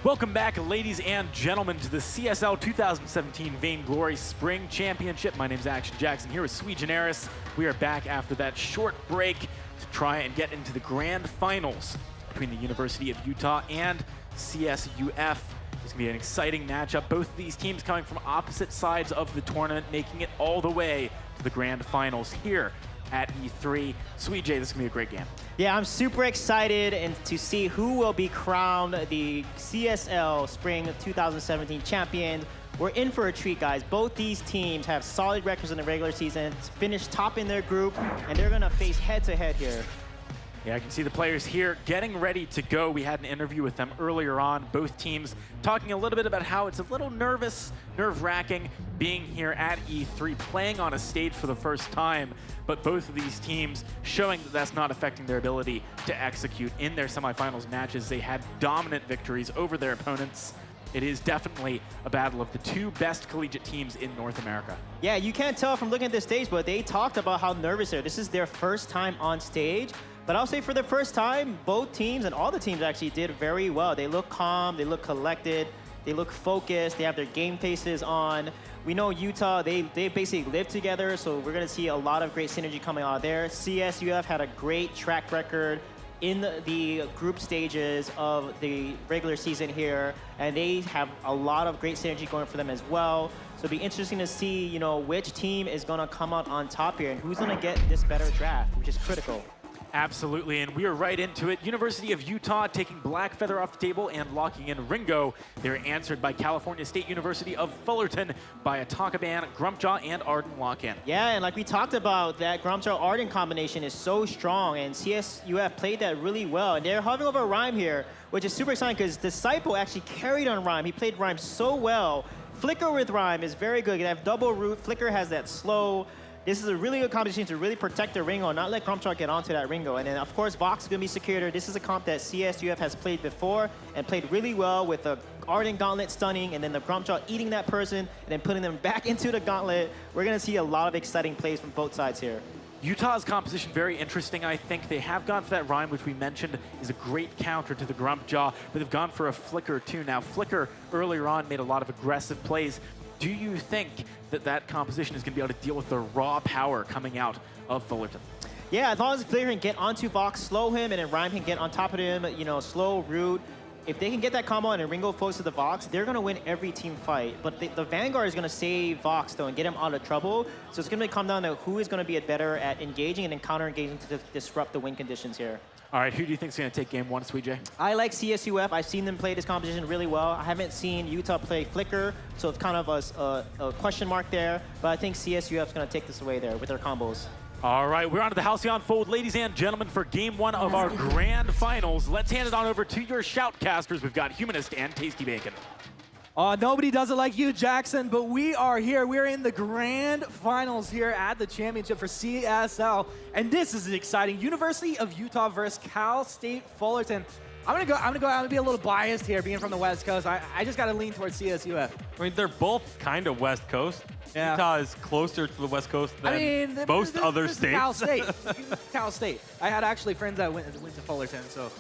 Welcome back, ladies and gentlemen, to the CSL 2017 Vainglory Spring Championship. My name's Action Jackson here with Sui Generis. We are back after that short break to try and get into the grand finals between the University of Utah and CSUF. It's going to be an exciting matchup. Both of these teams coming from opposite sides of the tournament, making it all the way to the grand finals here at E3. Sui J, this is going to be a great game. Yeah, I'm super excited to see who will be crowned the CSL Spring 2017 champion. We're in for a treat, guys. Both these teams have solid records in the regular season, finished top in their group, and they're going to face head-to-head here. Yeah, I can see the players here getting ready to go. We had an interview with them earlier on, both teams talking a little bit about how it's a little nerve-wracking being here at E3, playing on a stage for the first time, but both of these teams showing that that's not affecting their ability to execute in their semifinals matches. They had dominant victories over their opponents. It is definitely a battle of the two best collegiate teams in North America. Yeah, you can't tell from looking at this stage, but they talked about how nervous they are. This is their first time on stage. But I'll say for the first time, both teams and all the teams actually did very well. They look calm, they look collected, they look focused, they have their game faces on. We know Utah, they basically live together, so we're gonna see a lot of great synergy coming out there. CSUF had a great track record in the group stages of the regular season here, and they have a lot of great synergy going for them as well. So it'll be interesting to see, you know, which team is gonna come out on top here and who's gonna get this better draft, which is critical. Absolutely, and we are right into it. University of Utah taking Blackfeather off the table and locking in Ringo. They're answered by California State University of Fullerton by Atakaban, Grumpjaw, and Arden lock-in. Yeah, and like we talked about, that Grumpjaw-Arden combination is so strong, and CSUF played that really well. And they're hovering over Rhyme here, which is super exciting because Disciple actually carried on Rhyme. He played Rhyme so well. Flicker with Rhyme is very good. They have double root. Flicker has that slow. This is a really good combination to really protect the Ringo and not let Grumpjaw get onto that Ringo. And then, of course, Vox is going to be secured. This is a comp that CSUF has played before and played really well with the Arden Gauntlet stunning and then the Grumpjaw eating that person and then putting them back into the Gauntlet. We're going to see a lot of exciting plays from both sides here. Utah's composition very interesting, I think. They have gone for that Rhyme, which we mentioned is a great counter to the Grumpjaw, but they've gone for a Flicker, too. Now, Flicker earlier on made a lot of aggressive plays. Do you think that that composition is going to be able to deal with the raw power coming out of Fullerton? Yeah, as long as Flicker can get onto Vox, slow him, and then Rhyme can get on top of him, you know, slow, root. If they can get that combo and then Ringo focuses the Vox, they're going to win every team fight. But the Vanguard is going to save Vox, though, and get him out of trouble. So it's going to come down to who is going to be better at engaging and then counter-engaging to disrupt the win conditions here. All right, who do you think is going to take game one, Sui J? I like CSUF. I've seen them play this competition really well. I haven't seen Utah play Flicker, so it's kind of a question mark there. But I think CSUF is going to take this away there with their combos. All right, we're on to the Halcyon Fold, ladies and gentlemen, for game one of our grand finals. Let's hand it on over to your shoutcasters. We've got Humanist and Tasty Bacon. Nobody does it like you, Jackson, but we are here. We're in the grand finals here at the championship for CSL, and this is exciting. University of Utah versus Cal State Fullerton. I'm gonna be a little biased here, being from the West Coast. I just gotta lean towards CSUF. I mean, they're both kind of West Coast. Yeah. Utah is closer to the West Coast than most other states. Cal State. Cal State. I had actually friends that went to Fullerton, so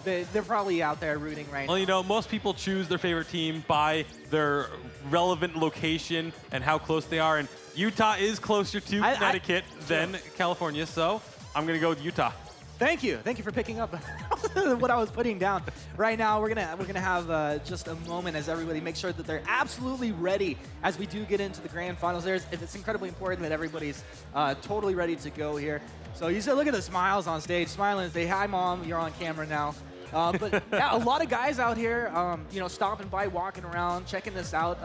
they're probably out there rooting right now. Well, you know, most people choose their favorite team by their relevant location and how close they are, and Utah is closer to Connecticut than California, so I'm gonna go with Utah. Thank you for picking up what I was putting down. Right now, we're gonna have just a moment as everybody makes sure that they're absolutely ready as we do get into the grand finals. It's incredibly important that everybody's totally ready to go here. So you said, look at the smiles on stage, smiling, say, hi, Mom, you're on camera now. But yeah, a lot of guys out here, you know, stopping by, walking around, checking this out.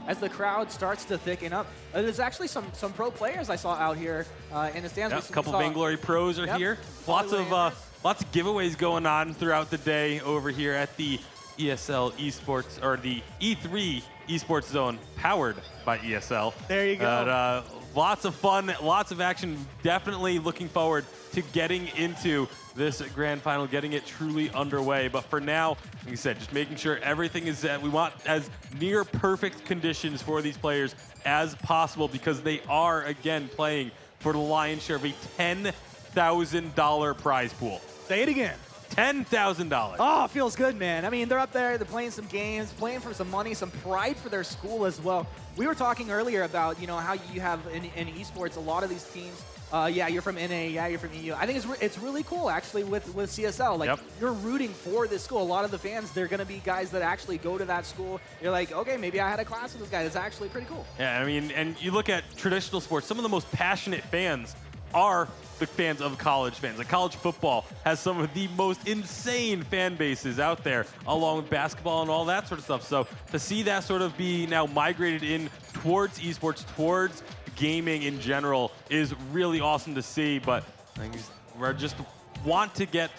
As the crowd starts to thicken up, there's actually some pro players I saw out here in the stands. Yep, a couple Vainglory pros are here. Lots of giveaways going on throughout the day over here at the ESL Esports, or the E3 Esports Zone, powered by ESL. There you go. Lots of fun, lots of action. Definitely looking forward to getting into this grand final, getting it truly underway. But for now, like I said, just making sure everything is we want as near perfect conditions for these players as possible, because they are, again, playing for the lion's share of a $10,000 prize pool. Say it again. $10,000. Oh, it feels good, man. I mean, they're up there, they're playing some games, playing for some money, some pride for their school as well. We were talking earlier about, how you have in esports, a lot of these teams, yeah, you're from NA, yeah, you're from EU. I think it's really cool, actually, with CSL. Like, you're rooting for this school. A lot of the fans, they're going to be guys that actually go to that school. You're like, okay, maybe I had a class with this guy. It's actually pretty cool. Yeah, I mean, and you look at traditional sports, some of the most passionate fans are the fans of college fans. Like, college football has some of the most insane fan bases out there, along with basketball and all that sort of stuff. So to see that sort of be now migrated in towards esports, towards gaming in general, is really awesome to see. But we just want to get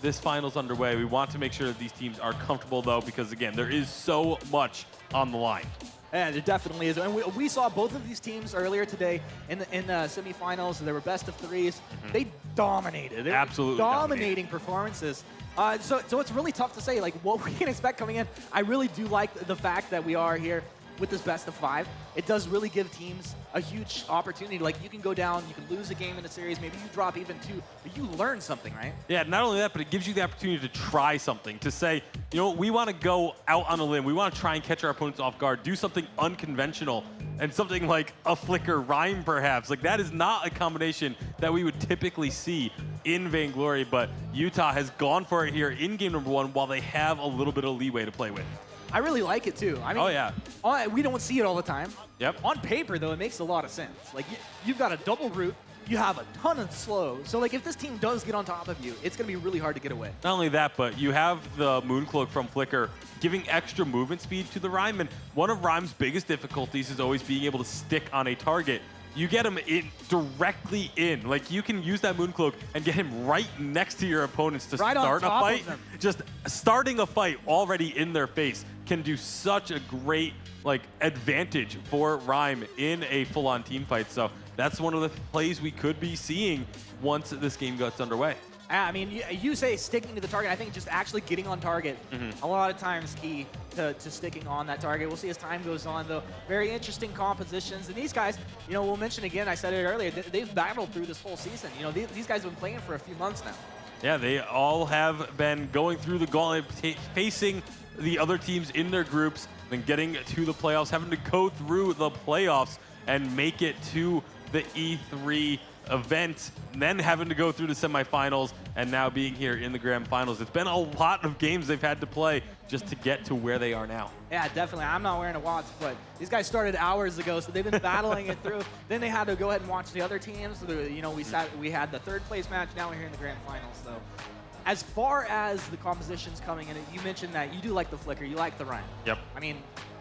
this finals underway. We want to make sure that these teams are comfortable, though, because, again, there is so much on the line. Yeah, there definitely is. And we saw both of these teams earlier today in the semifinals. There were best of threes. They dominated. They Absolutely dominating performances. So it's really tough to say, like, what we can expect coming in. I really do like the fact that we are here with this best of 5. It does really give teams a huge opportunity. Like, you can go down, you can lose a game in a series, maybe you drop even 2, but you learn something, right? Yeah, not only that, but it gives you the opportunity to try something, to say, we want to go out on a limb. We want to try and catch our opponents off guard, do something unconventional, and something like a flicker rhyme, perhaps. Like, that is not a combination that we would typically see in Vainglory, but Utah has gone for it here in game number 1 while they have a little bit of leeway to play with. I really like it, too. I mean, oh, yeah. We don't see it all the time. Yep. On paper, though, it makes a lot of sense. Like, you've got a double root. You have a ton of slow. So, like, if this team does get on top of you, it's going to be really hard to get away. Not only that, but you have the Mooncloak from Flicker giving extra movement speed to the Rhyme. And one of Rhyme's biggest difficulties is always being able to stick on a target. You get him directly in. Like, you can use that Mooncloak and get him right next to your opponents to start a fight. Just starting a fight already in their face can do such a great advantage for Rhyme in a full-on team fight. So that's one of the plays we could be seeing once this game gets underway. I mean, you say sticking to the target. I think just actually getting on target a lot of times key to sticking on that target. We'll see as time goes on, though. Very interesting compositions. And these guys, we'll mention again, I said it earlier, they've battled through this whole season. These guys have been playing for a few months now. Yeah, they all have been going through the gauntlet, facing the other teams in their groups, then getting to the playoffs, having to go through the playoffs and make it to the E3 event, and then having to go through the semifinals, and now being here in the grand finals. It's been a lot of games they've had to play just to get to where they are now. Yeah, definitely. I'm not wearing a watch, but these guys started hours ago, so they've been battling it through. Then they had to go ahead and watch the other teams. We had the third place match. Now we're here in the grand finals. So as far as the compositions coming in, you mentioned that you do like the Flicker, you like the Rhyme. Yep. I mean,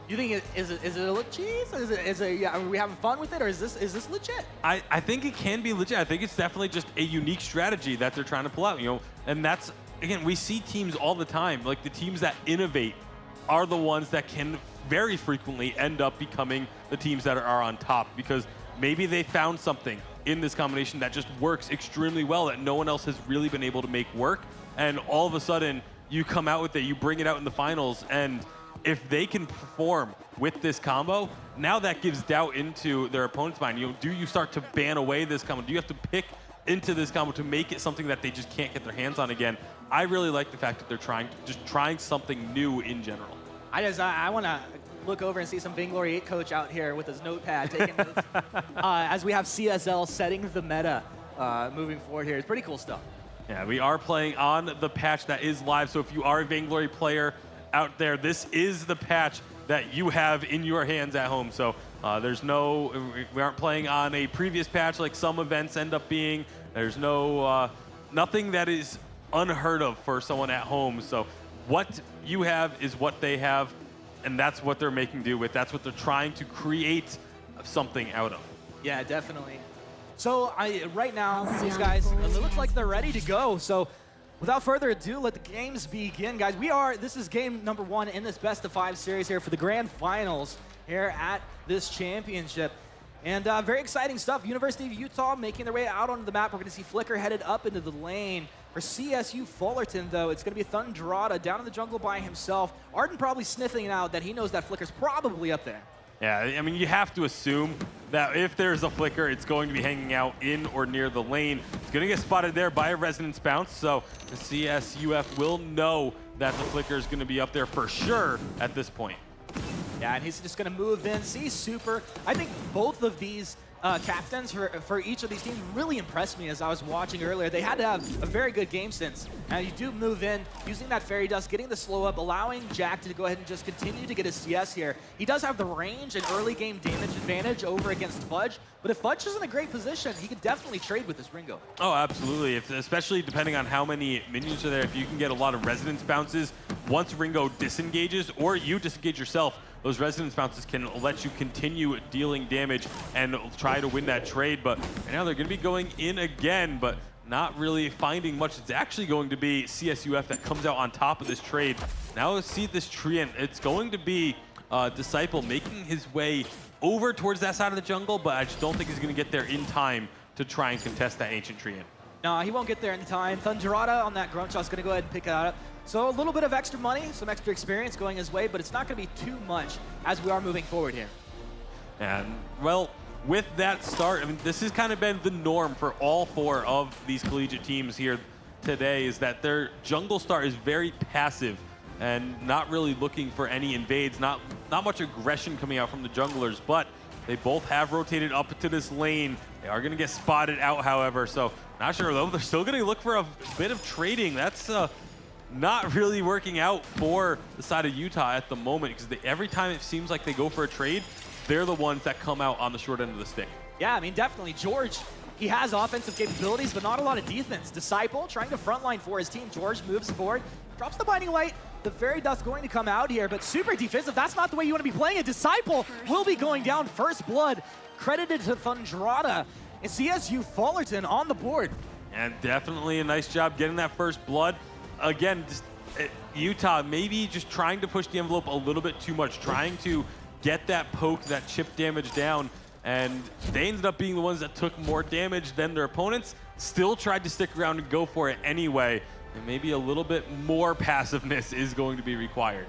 you think is it a little cheese? Are we having fun with it, or is this legit? I think it can be legit. I think it's definitely just a unique strategy that they're trying to pull out. And that's, again, we see teams all the time. Like, the teams that innovate are the ones that can very frequently end up becoming the teams that are on top, because maybe they found something in this combination that just works extremely well that no one else has really been able to make work. And all of a sudden, you come out with it, you bring it out in the finals, and if they can perform with this combo, now that gives doubt into their opponent's mind. Do you start to ban away this combo? Do you have to pick into this combo to make it something that they just can't get their hands on again? I really like the fact that they're trying something new in general. I want to look over and see some Vainglory 8 coach out here with his notepad taking notes as we have CSL setting the meta moving forward here. It's pretty cool stuff. Yeah, we are playing on the patch that is live, so if you are a Vainglory player out there, this is the patch that you have in your hands at home. So we aren't playing on a previous patch like some events end up being. There's nothing that is unheard of for someone at home. So what you have is what they have, and that's what they're making do with. That's what they're trying to create something out of. Yeah, definitely. So right now, these guys, it looks like they're ready to go. So without further ado, let the games begin, guys. This is game number 1 in this best of 5 series here for the grand finals here at this championship. And very exciting stuff. University of Utah making their way out onto the map. We're going to see Flicker headed up into the lane. For CSU Fullerton, though, it's going to be Thunderada down in the jungle by himself. Arden probably sniffing out that he knows that Flicker's probably up there. Yeah, I mean, you have to assume that if there's a flicker, it's going to be hanging out in or near the lane. It's going to get spotted there by a Resonance Bounce, so the CSUF will know that the flicker is going to be up there for sure at this point. Yeah, and he's just going to move in. See, super. I think both of these captains for each of these teams really impressed me as I was watching earlier. They had to have a very good game sense. Now you do move in, using that Fairy Dust, getting the slow up, allowing Jack to go ahead and just continue to get his CS here. He does have the range and early game damage advantage over against Fudge, but if Fudge is in a great position, he could definitely trade with this Ringo. Oh, absolutely. Especially depending on how many minions are there. If you can get a lot of Resonance Bounces, once Ringo disengages, or you disengage yourself, those Resonance Bounces can let you continue dealing damage and try to win that trade. But right now they're going to be going in again, but not really finding much. It's actually going to be CSUF that comes out on top of this trade. Now let's see this Treant. It's going to be Disciple making his way over towards that side of the jungle, but I just don't think he's going to get there in time to try and contest that Ancient Treant. No, he won't get there in time. Thunderata on that Grunt Shot is going to go ahead and pick it up. So a little bit of extra money, some extra experience going his way, but it's not going to be too much as we are moving forward here. And, well, with that start, I mean, this has kind of been the norm for all four of these collegiate teams here today, is that their jungle start is very passive and not really looking for any invades, not much aggression coming out from the junglers, but they both have rotated up into this lane. They are going to get spotted out, however, so not sure, though. They're still going to look for a bit of trading. That's not really working out for the side of Utah at the moment, because every time it seems like they go for a trade, they're the ones that come out on the short end of the stick. Yeah, I mean, definitely. George, he has offensive capabilities, but not a lot of defense. Disciple trying to frontline for his team. George moves forward, drops the Binding Light. The Fairy Dust going to come out here, but super defensive. That's not the way you want to be playing it. Disciple will be going down first blood, credited to Thunderata. And CSU Fullerton on the board. And definitely a nice job getting that first blood. Again, just, Utah maybe just trying to push the envelope a little bit too much, trying to get that poke, that chip damage down, and they ended up being the ones that took more damage than their opponents, still tried to stick around and go for it anyway, and maybe a little bit more passiveness is going to be required.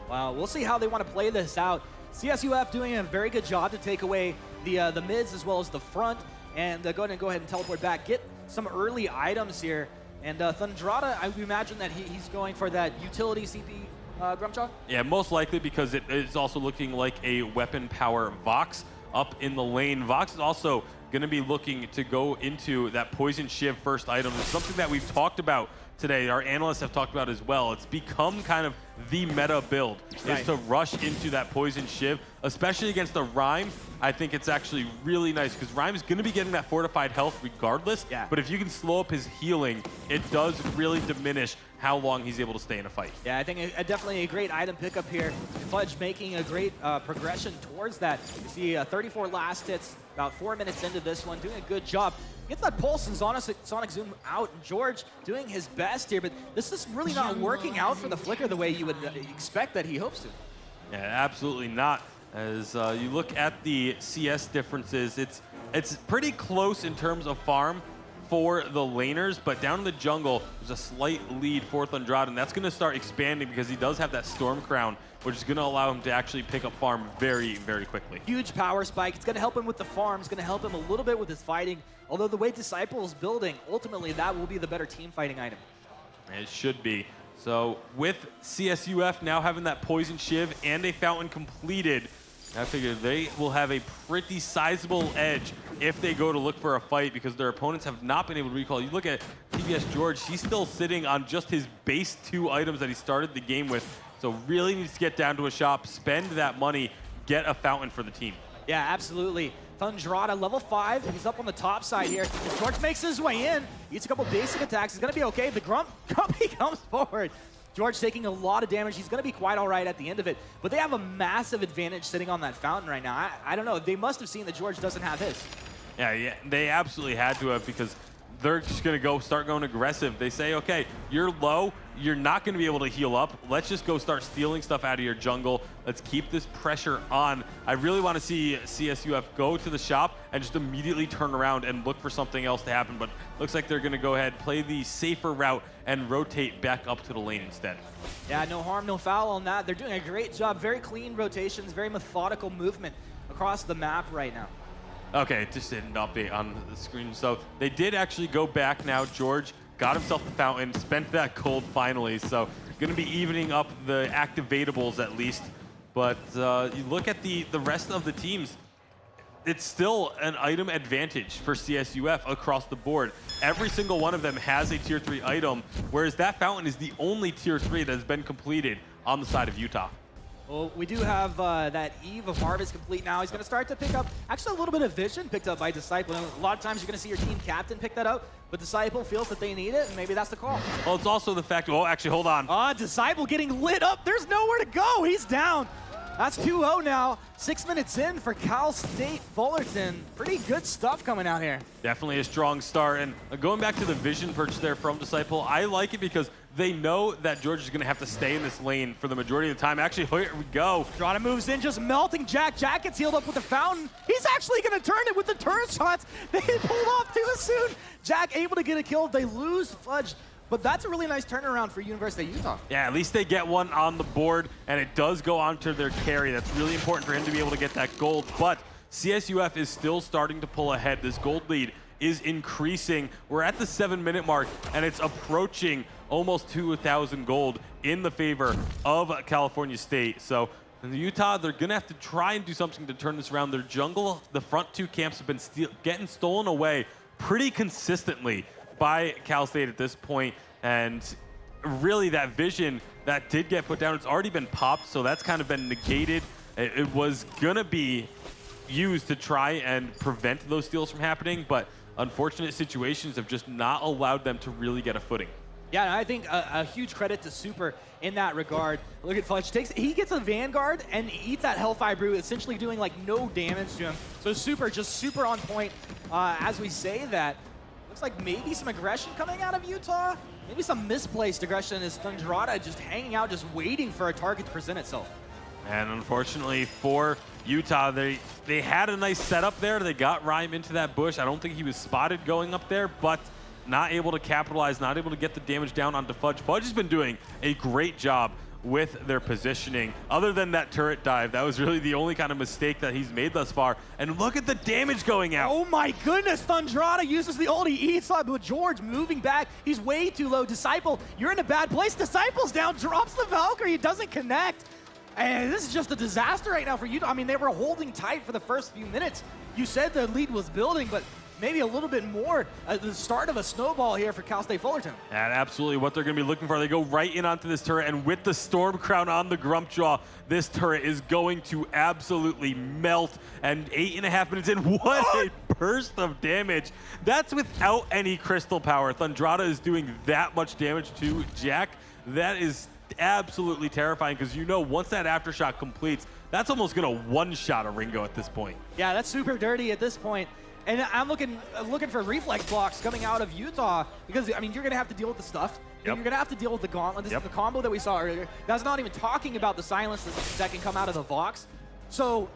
Well, we'll see how they want to play this out. CSUF doing a very good job to take away the mids as well as the front, and go ahead and teleport back, get some early items here. And Thunderata, I would imagine that he's going for that utility CP Grumchalk? Yeah, most likely, because it is also looking like a weapon power Vox up in the lane. Vox is also going to be looking to go into that Poison Shiv first item. It's something that we've talked about today. Our analysts have talked about as well. It's become kind of the meta build, is to rush into that Poison Shiv, especially against the Rhyme. I think it's actually really nice because Rhyme is going to be getting that fortified health regardless. Yeah. But if you can slow up his healing, it does really diminish how long he's able to stay in a fight. Yeah, I think definitely a great item pickup here. Fudge making a great progression towards that. You see 34 last hits, about 4 minutes into this one, doing a good job. Gets that pulse and Sonic Zoom out. George doing his best here, but this is really not working out for the Flicker the way you would expect that he hopes to. Yeah, absolutely not. As you look at the CS differences, it's pretty close in terms of farm for the laners, but down in the jungle, there's a slight lead for Thunderata, and that's going to start expanding because he does have that Storm Crown, which is going to allow him to actually pick up farm very, very quickly. Huge power spike. It's going to help him with the farm. It's going to help him a little bit with his fighting. Although the way Disciple is building, ultimately that will be the better team fighting item. It should be. So with CSUF now having that Poison Shiv and a Fountain completed, I figure they will have a pretty sizable edge if they go to look for a fight because their opponents have not been able to recall. You look at TBS George, he's still sitting on just his base 2 items that he started the game with. So really needs to get down to a shop, spend that money, get a Fountain for the team. Yeah, absolutely. Thunderata, level 5. He's up on the top side here. As George makes his way in, eats a couple basic attacks. He's going to be okay. The Grumpy comes forward. George taking a lot of damage. He's going to be quite all right at the end of it. But they have a massive advantage sitting on that Fountain right now. I don't know. They must have seen that George doesn't have his. Yeah, they absolutely had to have because they're just going to start going aggressive. They say, okay, you're low. you're not going to be able to heal up. Let's just go start stealing stuff out of your jungle. Let's keep this pressure on. I really want to see CSUF go to the shop and just immediately turn around and look for something else to happen, but looks like they're going to go ahead, play the safer route, and rotate back up to the lane instead. Yeah, no harm, no foul on that. They're doing a great job. Very clean rotations, very methodical movement across the map right now. Okay, just didn't update on the screen. So they did actually go back now. George got himself the fountain, spent that gold finally. So going to be evening up the activatables at least. But you look at the rest of the teams, it's still an item advantage for CSUF across the board. Every single one of them has a tier 3 item, whereas that fountain is the only tier 3 that has been completed on the side of Utah. Well, we do have that Eve of Harvest complete now. He's going to start to pick up actually a little bit of vision picked up by Disciple. And a lot of times you're going to see your team captain pick that up, but Disciple feels that they need it, and maybe that's the call. Well, it's also the fact, oh, actually, hold on. Disciple getting lit up. There's nowhere to go. He's down. That's 2-0 now. 6 minutes in for Cal State Fullerton. Pretty good stuff coming out here. Definitely a strong start. And going back to the vision purchase there from Disciple, I like it because they know that George is going to have to stay in this lane for the majority of the time. Actually, here we go. Drata moves in, just melting Jack. Jack gets healed up with the fountain. He's actually going to turn it with the turret shots. They pulled off too soon. Jack able to get a kill. They lose Fudge. But that's a really nice turnaround for University of Utah. Yeah, at least they get one on the board, and it does go onto their carry. That's really important for him to be able to get that gold. But CSUF is still starting to pull ahead. This gold lead is increasing. We're at the 7-minute mark, and it's approaching almost 2,000 gold in the favor of California State. So in Utah, they're going to have to try and do something to turn this around. Their jungle, the front two camps have been getting stolen away pretty consistently by Cal State at this point, and really that vision that did get put down, it's already been popped, so that's kind of been negated. It was gonna be used to try and prevent those steals from happening, but unfortunate situations have just not allowed them to really get a footing. Yeah, and I think a huge credit to Super in that regard. Look at Fudge. He gets a Vanguard and eats that Hellfire Brew, essentially doing like no damage to him. So Super, just super on point as we say that. Looks like maybe some aggression coming out of Utah. Maybe some misplaced aggression as Thundrata just hanging out, just waiting for a target to present itself. And unfortunately for Utah, they had a nice setup there. They got Rhyme into that bush. I don't think he was spotted going up there, but not able to capitalize, not able to get the damage down onto Fudge. Fudge has been doing a great job with their positioning. Other than that turret dive, that was really the only kind of mistake that he's made thus far. And look at the damage going out. Oh my goodness, Thundrata uses the ulti, eats up, but George moving back. He's way too low. Disciple, you're in a bad place. Disciple's down, drops the Valkyrie, it doesn't connect. And this is just a disaster right now for Utah. I mean, they were holding tight for the first few minutes. You said the lead was building, but maybe a little bit more at the start of a snowball here for Cal State Fullerton. And absolutely what they're going to be looking for. They go right in onto this turret, and with the Storm Crown on the Grumpjaw, this turret is going to absolutely melt. And 8.5 minutes in, what a burst of damage. That's without any crystal power. Thundrata is doing that much damage to Jack. That is absolutely terrifying, because you know once that aftershock completes, that's almost going to one-shot a Ringo at this point. Yeah, that's super dirty at this point. And I'm looking for reflex blocks coming out of Utah, because, I mean, you're going to have to deal with the stuff. Yep. You're going to have to deal with the gauntlet. This is the combo that we saw earlier. That's not even talking about the silence that can come out of the Vox. So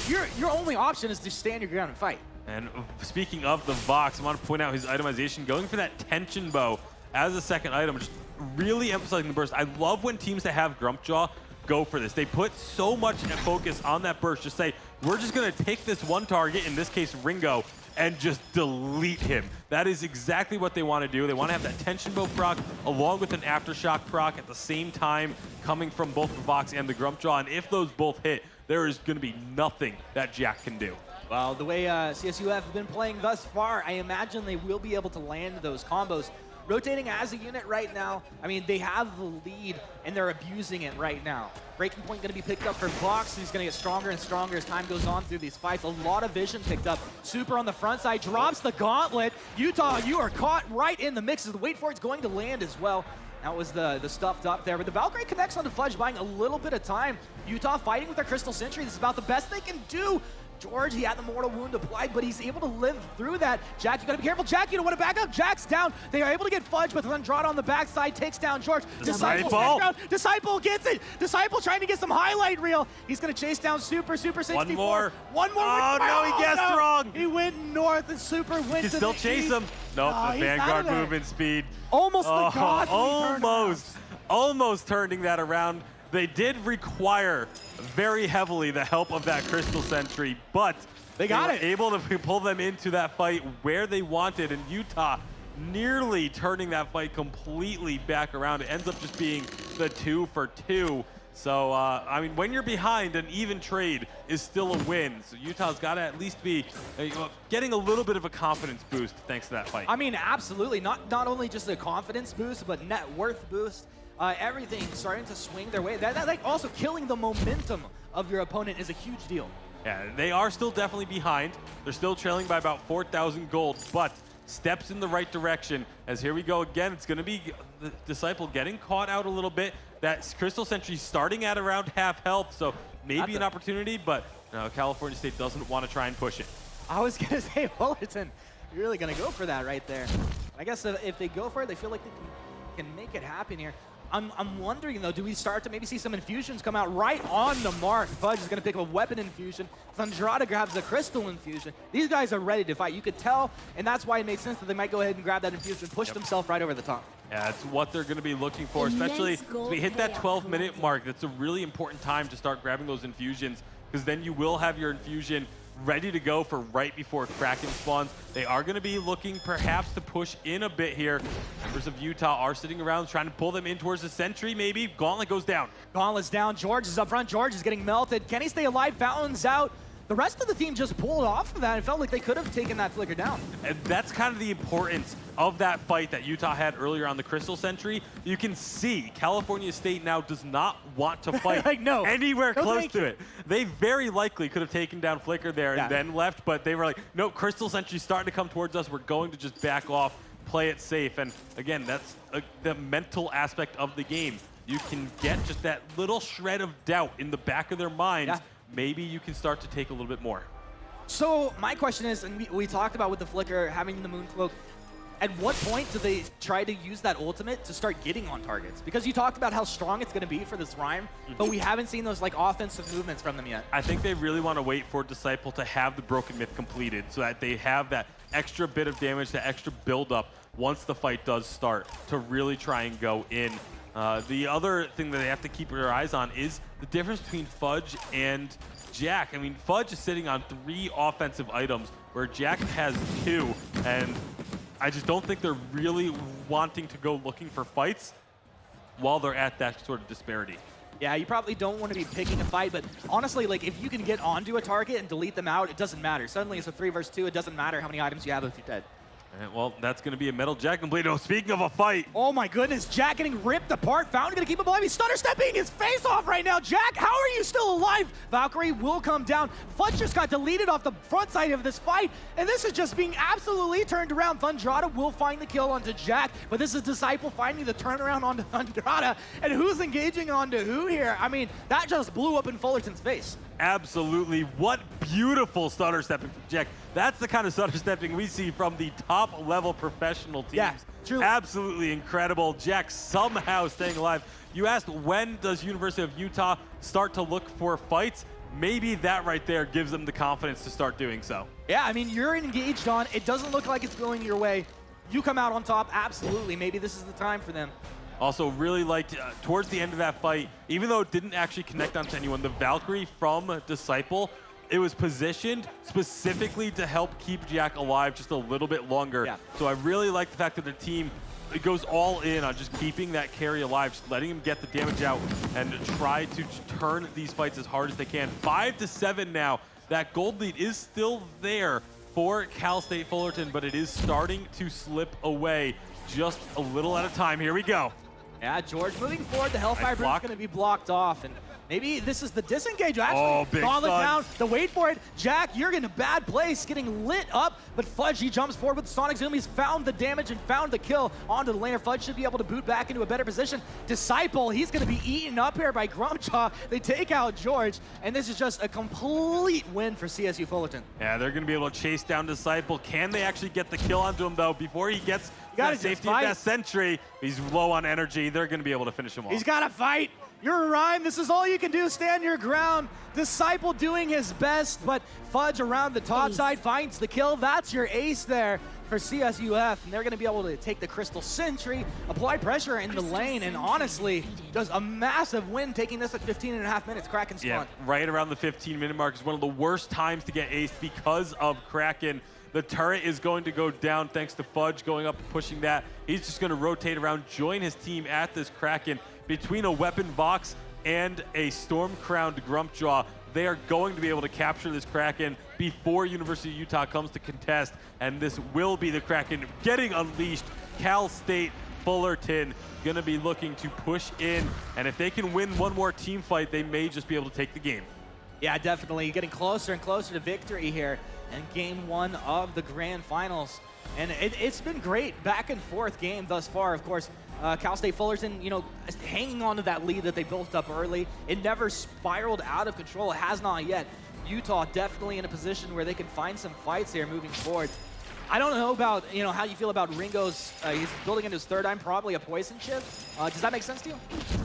your only option is to stand your ground and fight. And speaking of the Vox, I want to point out his itemization, going for that tension bow as a second item, just really emphasizing the burst. I love when teams that have Grumpjaw go for this. They put so much focus on that burst. Just say, we're just going to take this one target, in this case Ringo, and just delete him. That is exactly what they want to do. They want to have that tension bow proc along with an aftershock proc at the same time, coming from both the Vox and the Grumpjaw. And if those both hit, there is going to be nothing that Jack can do. Well, the way CSUF have been playing thus far, I imagine they will be able to land those combos. Rotating as a unit right now, I mean, they have the lead, and they're abusing it right now. Breaking point going to be picked up for Vox. He's going to get stronger and stronger as time goes on through these fights. A lot of vision picked up. Super on the front side, drops the gauntlet. Utah, you are caught right in the mix. The wait for it's going to land as well. That was the stuffed up there. But the Valkyrie connects onto Fudge, buying a little bit of time. Utah fighting with their Crystal Sentry. This is about the best they can do. George, he had the mortal wound applied, but he's able to live through that. Jack, you gotta be careful. Jack, you don't want to back up. Jack's down. They are able to get Fudge, but Andrade on the backside takes down George. Disciple gets it. Disciple trying to get some highlight reel. He's gonna chase down Super 64. One more. Oh no, he guessed wrong. He went north and Super went He can to still the chase east. him. Nope, Oh, the he's Vanguard out of there. movement speed. Almost the godly Almost turning that around. They did require very heavily the help of that Crystal Sentry, but they got were it. able to pull them into that fight where they wanted, and Utah nearly turning that fight completely back around. It ends up just being the 2 for 2. So, I mean, when you're behind, an even trade is still a win. So Utah's got to at least be getting a little bit of a confidence boost thanks to that fight. I mean, absolutely. Not only just a confidence boost, but net worth boost. Everything starting to swing their way. That like also killing the momentum of your opponent is a huge deal. Yeah, they are still definitely behind. They're still trailing by about 4,000 gold, but steps in the right direction. As here we go again, it's going to be the Disciple getting caught out a little bit. That Crystal Sentry starting at around half health, so maybe an opportunity, but no, California State doesn't want to try and push it. I was going to say, Fullerton, you're really going to go for that right there. I guess if they go for it, they feel like they can make it happen here. I'm wondering, though, do we start to maybe see some infusions come out right on the mark? Fudge is going to pick up a weapon infusion. Andrade grabs a crystal infusion. These guys are ready to fight. You could tell, and that's why it made sense that they might go ahead and grab that infusion and push themselves right over the top. Yeah, that's what they're going to be looking for, especially as we hit that 12-minute mark. That's a really important time to start grabbing those infusions, because then you will have your infusion ready to go for right before Kraken spawns. They are going to be looking perhaps to push in a bit here. Members of Utah are sitting around trying to pull them in towards the sentry, maybe. Gauntlet goes down. Gauntlet's down. George is up front. George is getting melted. Can he stay alive? Fountain's out. The rest of the team just pulled off of that. It felt like they could have taken that flicker down. And that's kind of the importance of that fight that Utah had earlier on the Crystal Sentry. You can see California State now does not want to fight like, no. anywhere No, close thank to you. it. They very likely could have taken down Flicker there Yeah. and then left, but they were like, no, Crystal Sentry's starting to come towards us. We're going to just back off, play it safe. And again, that's the mental aspect of the game. You can get just that little shred of doubt in the back of their minds. Yeah. Maybe you can start to take a little bit more. So my question is, and we talked about with the flicker having the moon cloak, at what point do they try to use that ultimate to start getting on targets? Because you talked about how strong it's going to be for this Rhyme, but we haven't seen those like offensive movements from them yet. I think they really want to wait for Disciple to have the Broken Myth completed so that they have that extra bit of damage, that extra build-up once the fight does start to really try and go in. The other thing that they have to keep their eyes on is the difference between Fudge and Jack. I mean, Fudge is sitting on 3 offensive items where Jack has 2, and I just don't think they're really wanting to go looking for fights while they're at that sort of disparity. Yeah, you probably don't want to be picking a fight, but honestly, like if you can get onto a target and delete them out, it doesn't matter. Suddenly it's a 3 versus 2. It doesn't matter how many items you have if you're dead. And, well, that's going to be a Metal Jack complete. Oh, speaking of a fight. Oh my goodness, Jack getting ripped apart. Fountain gonna keep him alive. He's stutter stepping his face off right now. Jack, how are you still alive? Valkyrie will come down. Fudge just got deleted off the front side of this fight, and this is just being absolutely turned around. Thundrada will find the kill onto Jack, but this is Disciple finding the turnaround onto Thundrada, and who's engaging onto who here? I mean, that just blew up in Fullerton's face. Absolutely. What beautiful stutter stepping from Jack. That's the kind of stutter stepping we see from the top level professional teams. Yeah, truly. Absolutely incredible. Jack somehow staying alive. You asked, when does University of Utah start to look for fights? Maybe that right there gives them the confidence to start doing so. Yeah, I mean, you're engaged on. It doesn't look like it's going your way. You come out on top, absolutely. Maybe this is the time for them. Also, really liked, towards the end of that fight, even though it didn't actually connect onto anyone, the Valkyrie from Disciple, it was positioned specifically to help keep Jack alive just a little bit longer. Yeah. So I really like the fact that the team goes all in on just keeping that carry alive, just letting him get the damage out and try to turn these fights as hard as they can. 5-7 now. That gold lead is still there for Cal State Fullerton, but it is starting to slip away just a little at a time. Here we go. Yeah, George moving forward. The Hellfire Nice Broom's block. going to be blocked off. And Maybe this is the disengage. Actually, Oh, big Gauntlet stun. down. The wait for it. Jack, you're in a bad place, getting lit up. But Fudge, he jumps forward with Sonic Zoom. He's found the damage and found the kill onto the laner. Fudge should be able to boot back into a better position. Disciple, he's going to be eaten up here by Grumpjaw. They take out George, and this is just a complete win for CSU Fullerton. Yeah, they're going to be able to chase down Disciple. Can they actually get the kill onto him, though, before he gets gotta that safety just of fight. that sentry? He's low on energy. They're going to be able to finish him off. He's got to fight. You're a Rhyme. This is all you can do. Stand your ground. Disciple doing his best, but Fudge around the top side finds the kill. That's your ace there for CSUF, and they're going to be able to take the Crystal Sentry, apply pressure in the lane, and honestly, does a massive win, taking this at 15.5 minutes. Kraken spawn. Yeah, right around the 15-minute mark is one of the worst times to get aced because of Kraken. The turret is going to go down thanks to Fudge going up and pushing that. He's just going to rotate around, join his team at this Kraken. Between a Weapon Vox and a Storm-crowned Grumpjaw, they are going to be able to capture this Kraken before University of Utah comes to contest, and this will be the Kraken getting unleashed. Cal State Fullerton going to be looking to push in, and if they can win one more team fight, they may just be able to take the game. Yeah, definitely. Getting closer and closer to victory here in game one of the grand finals. And it's been great back and forth game thus far. Of course, Cal State Fullerton, you know, hanging on to that lead that they built up early. It never spiraled out of control. It has not yet. Utah definitely in a position where they can find some fights here moving forward. I don't know about, you know, how you feel about Ringo's, he's building into his third eye, probably a poison chip. Does that make sense to you?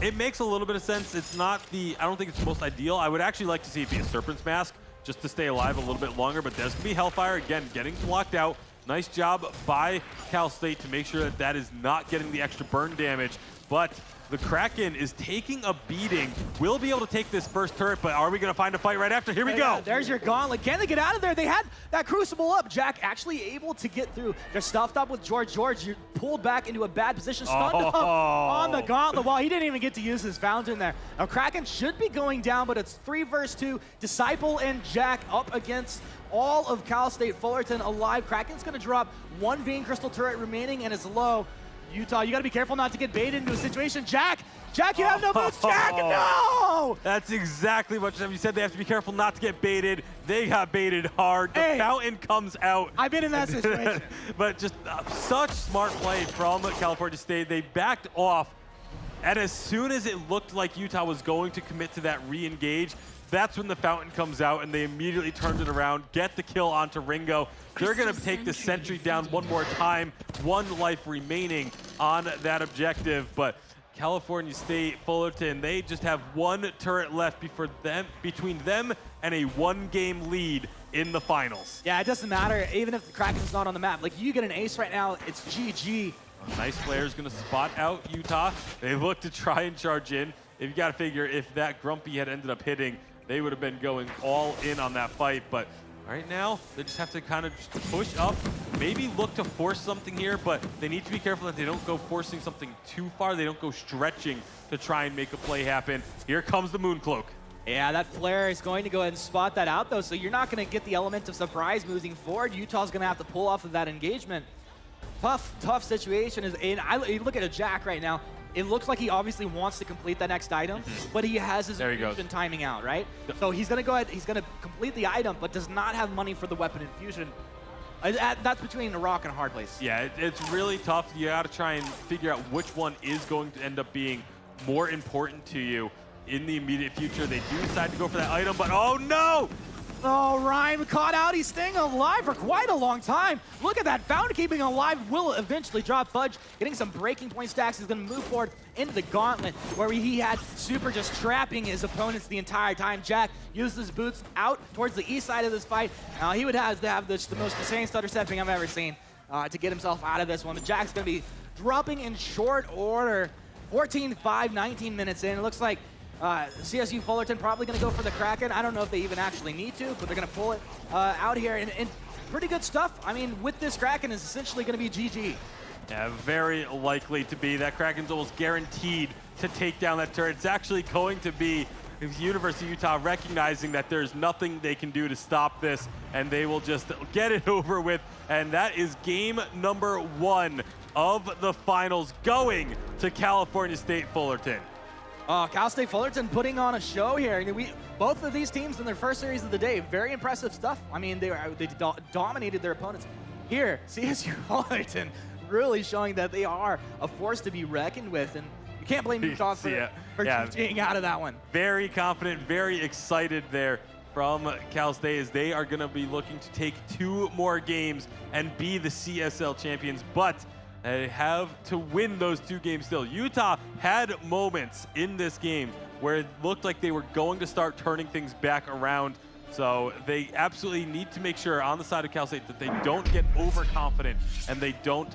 It makes a little bit of sense. It's not I don't think it's the most ideal. I would actually like to see it be a Serpent's Mask just to stay alive a little bit longer, but there's going to be Hellfire, again, getting locked out. Nice job by Cal State to make sure that that is not getting the extra burn damage, but the Kraken is taking a beating. We'll be able to take this first turret, but are we going to find a fight right after? Here we go. There's your gauntlet. Can they get out of there? They had that Crucible up. Jack actually able to get through. They're stuffed up with George. George, you're pulled back into a bad position, stunned up on the gauntlet. Well, he didn't even get to use his fountain there. Now, Kraken should be going down, but it's 3 versus 2. Disciple and Jack up against all of Cal State Fullerton alive. Kraken's going to drop 1 Vein Crystal turret remaining and it's low. Utah, you got to be careful not to get baited into a situation. Jack, you have no boots. Jack, no! That's exactly what you said. They have to be careful not to get baited. They got baited hard. The fountain comes out. I've been in that situation. But just such smart play from California State. They backed off, and as soon as it looked like Utah was going to commit to that re-engage, that's when the fountain comes out, and they immediately turned it around, get the kill onto Ringo. They're going to take the sentry down one more time, 1 life remaining on that objective, but California State, Fullerton, they just have 1 turret left between them and a 1-game lead in the finals. Yeah, it doesn't matter, even if the Kraken's not on the map. Like, you get an ace right now, it's GG. Nice player is going to spot out Utah. They look to try and charge in. If you got to figure, if that Grumpy had ended up hitting, they would have been going all in on that fight. But right now, they just have to kind of just push up, maybe look to force something here, but they need to be careful that they don't go forcing something too far. They don't go stretching to try and make a play happen. Here comes the Mooncloak. Yeah, that flare is going to go ahead and spot that out, though, so you're not going to get the element of surprise moving forward. Utah's going to have to pull off of that engagement. Tough situation. You look at a Jack right now. It looks like he obviously wants to complete that next item, but he has his infusion timing out, right? So he's going to go ahead, he's going to complete the item, but does not have money for the weapon infusion. That's between a rock and a hard place. Yeah, it's really tough. You got to try and figure out which one is going to end up being more important to you in the immediate future. They do decide to go for that item, but oh no! Oh, Ryan caught out. He's staying alive for quite a long time. Look at that. Fountain keeping alive will eventually drop. Fudge getting some breaking point stacks. He's going to move forward into the gauntlet where he had Super just trapping his opponents the entire time. Jack used his boots out towards the east side of this fight. He would have to have the most insane stutter stepping I've ever seen to get himself out of this one. But Jack's going to be dropping in short order. 14-5, 19 minutes in. It looks like CSU Fullerton probably going to go for the Kraken. I don't know if they even actually need to, but they're going to pull it out here. And pretty good stuff. I mean, with this Kraken, is essentially going to be GG. Yeah, very likely to be. That Kraken's almost guaranteed to take down that turret. It's actually going to be the University of Utah recognizing that there's nothing they can do to stop this, and they will just get it over with. And that is game number 1 of the finals going to California State Fullerton. Cal State Fullerton putting on a show here. Both of these teams in their first series of the day, very impressive stuff. I mean, they dominated their opponents. Here, CSU Fullerton really showing that they are a force to be reckoned with, and you can't blame Utah for GGing out of that one. Very confident, very excited there from Cal State as they are going to be looking to take 2 more games and be the CSL champions, but they have to win those 2 games still. Utah had moments in this game where it looked like they were going to start turning things back around. So they absolutely need to make sure on the side of Cal State that they don't get overconfident and they don't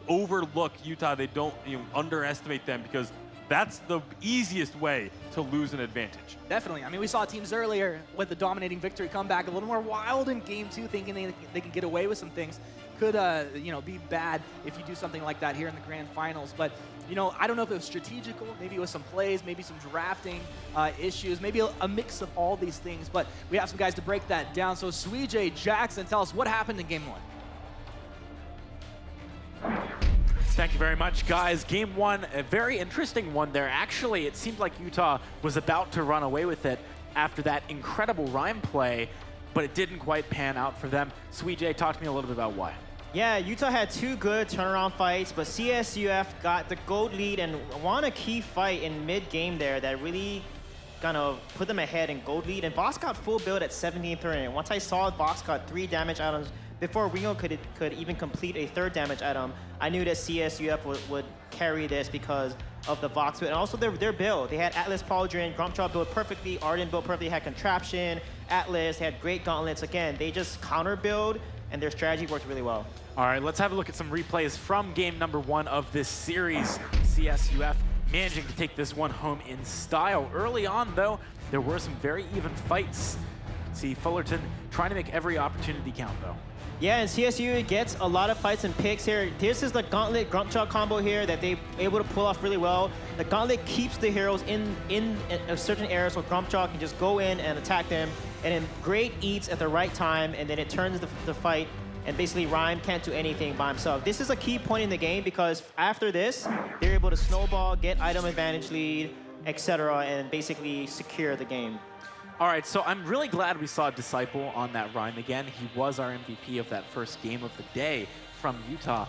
overlook Utah. They don't underestimate them, because that's the easiest way to lose an advantage. Definitely. I mean, we saw teams earlier with the dominating victory come back a little more wild in game 2, thinking they can get away with some things. Could be bad if you do something like that here in the grand finals. But I don't know if it was strategical. Maybe it was some plays, maybe some drafting issues, maybe a mix of all these things. But we have some guys to break that down. So Sweej, Jackson, tell us what happened in game 1. Thank you very much, guys. Game 1, a very interesting one there. Actually, it seemed like Utah was about to run away with it after that incredible Rhyme play, but it didn't quite pan out for them. Sweej, talk to me a little bit about why. Yeah, Utah had 2 good turnaround fights, but CSUF got the gold lead and won a key fight in mid-game there that really kind of put them ahead in gold lead. And Vox got full build at 17th turn. Once I saw Vox got 3 damage items before Ringo could even complete a 3rd damage item, I knew that CSUF would carry this because of the Vox build. And also their build. They had Atlas Pauldron, Grumpjaw built perfectly, Arden built perfectly, had Contraption, Atlas, they had great gauntlets. Again, they just counter build, and their strategy worked really well. All right, let's have a look at some replays from game number 1 of this series. CSUF managing to take this one home in style. Early on, though, there were some very even fights. See Fullerton trying to make every opportunity count, though. Yeah, and CSU gets a lot of fights and picks here. This is the Gauntlet Grumpjaw combo here that they're able to pull off really well. The Gauntlet keeps the heroes in a certain area, so Grumpjaw can just go in and attack them, and then great eats at the right time, and then it turns the fight, and basically Rhyme can't do anything by himself. This is a key point in the game, because after this, they're able to snowball, get item advantage lead, etc., and basically secure the game. All right, so I'm really glad we saw Disciple on that Rhyme again. He was our MVP of that first game of the day from Utah.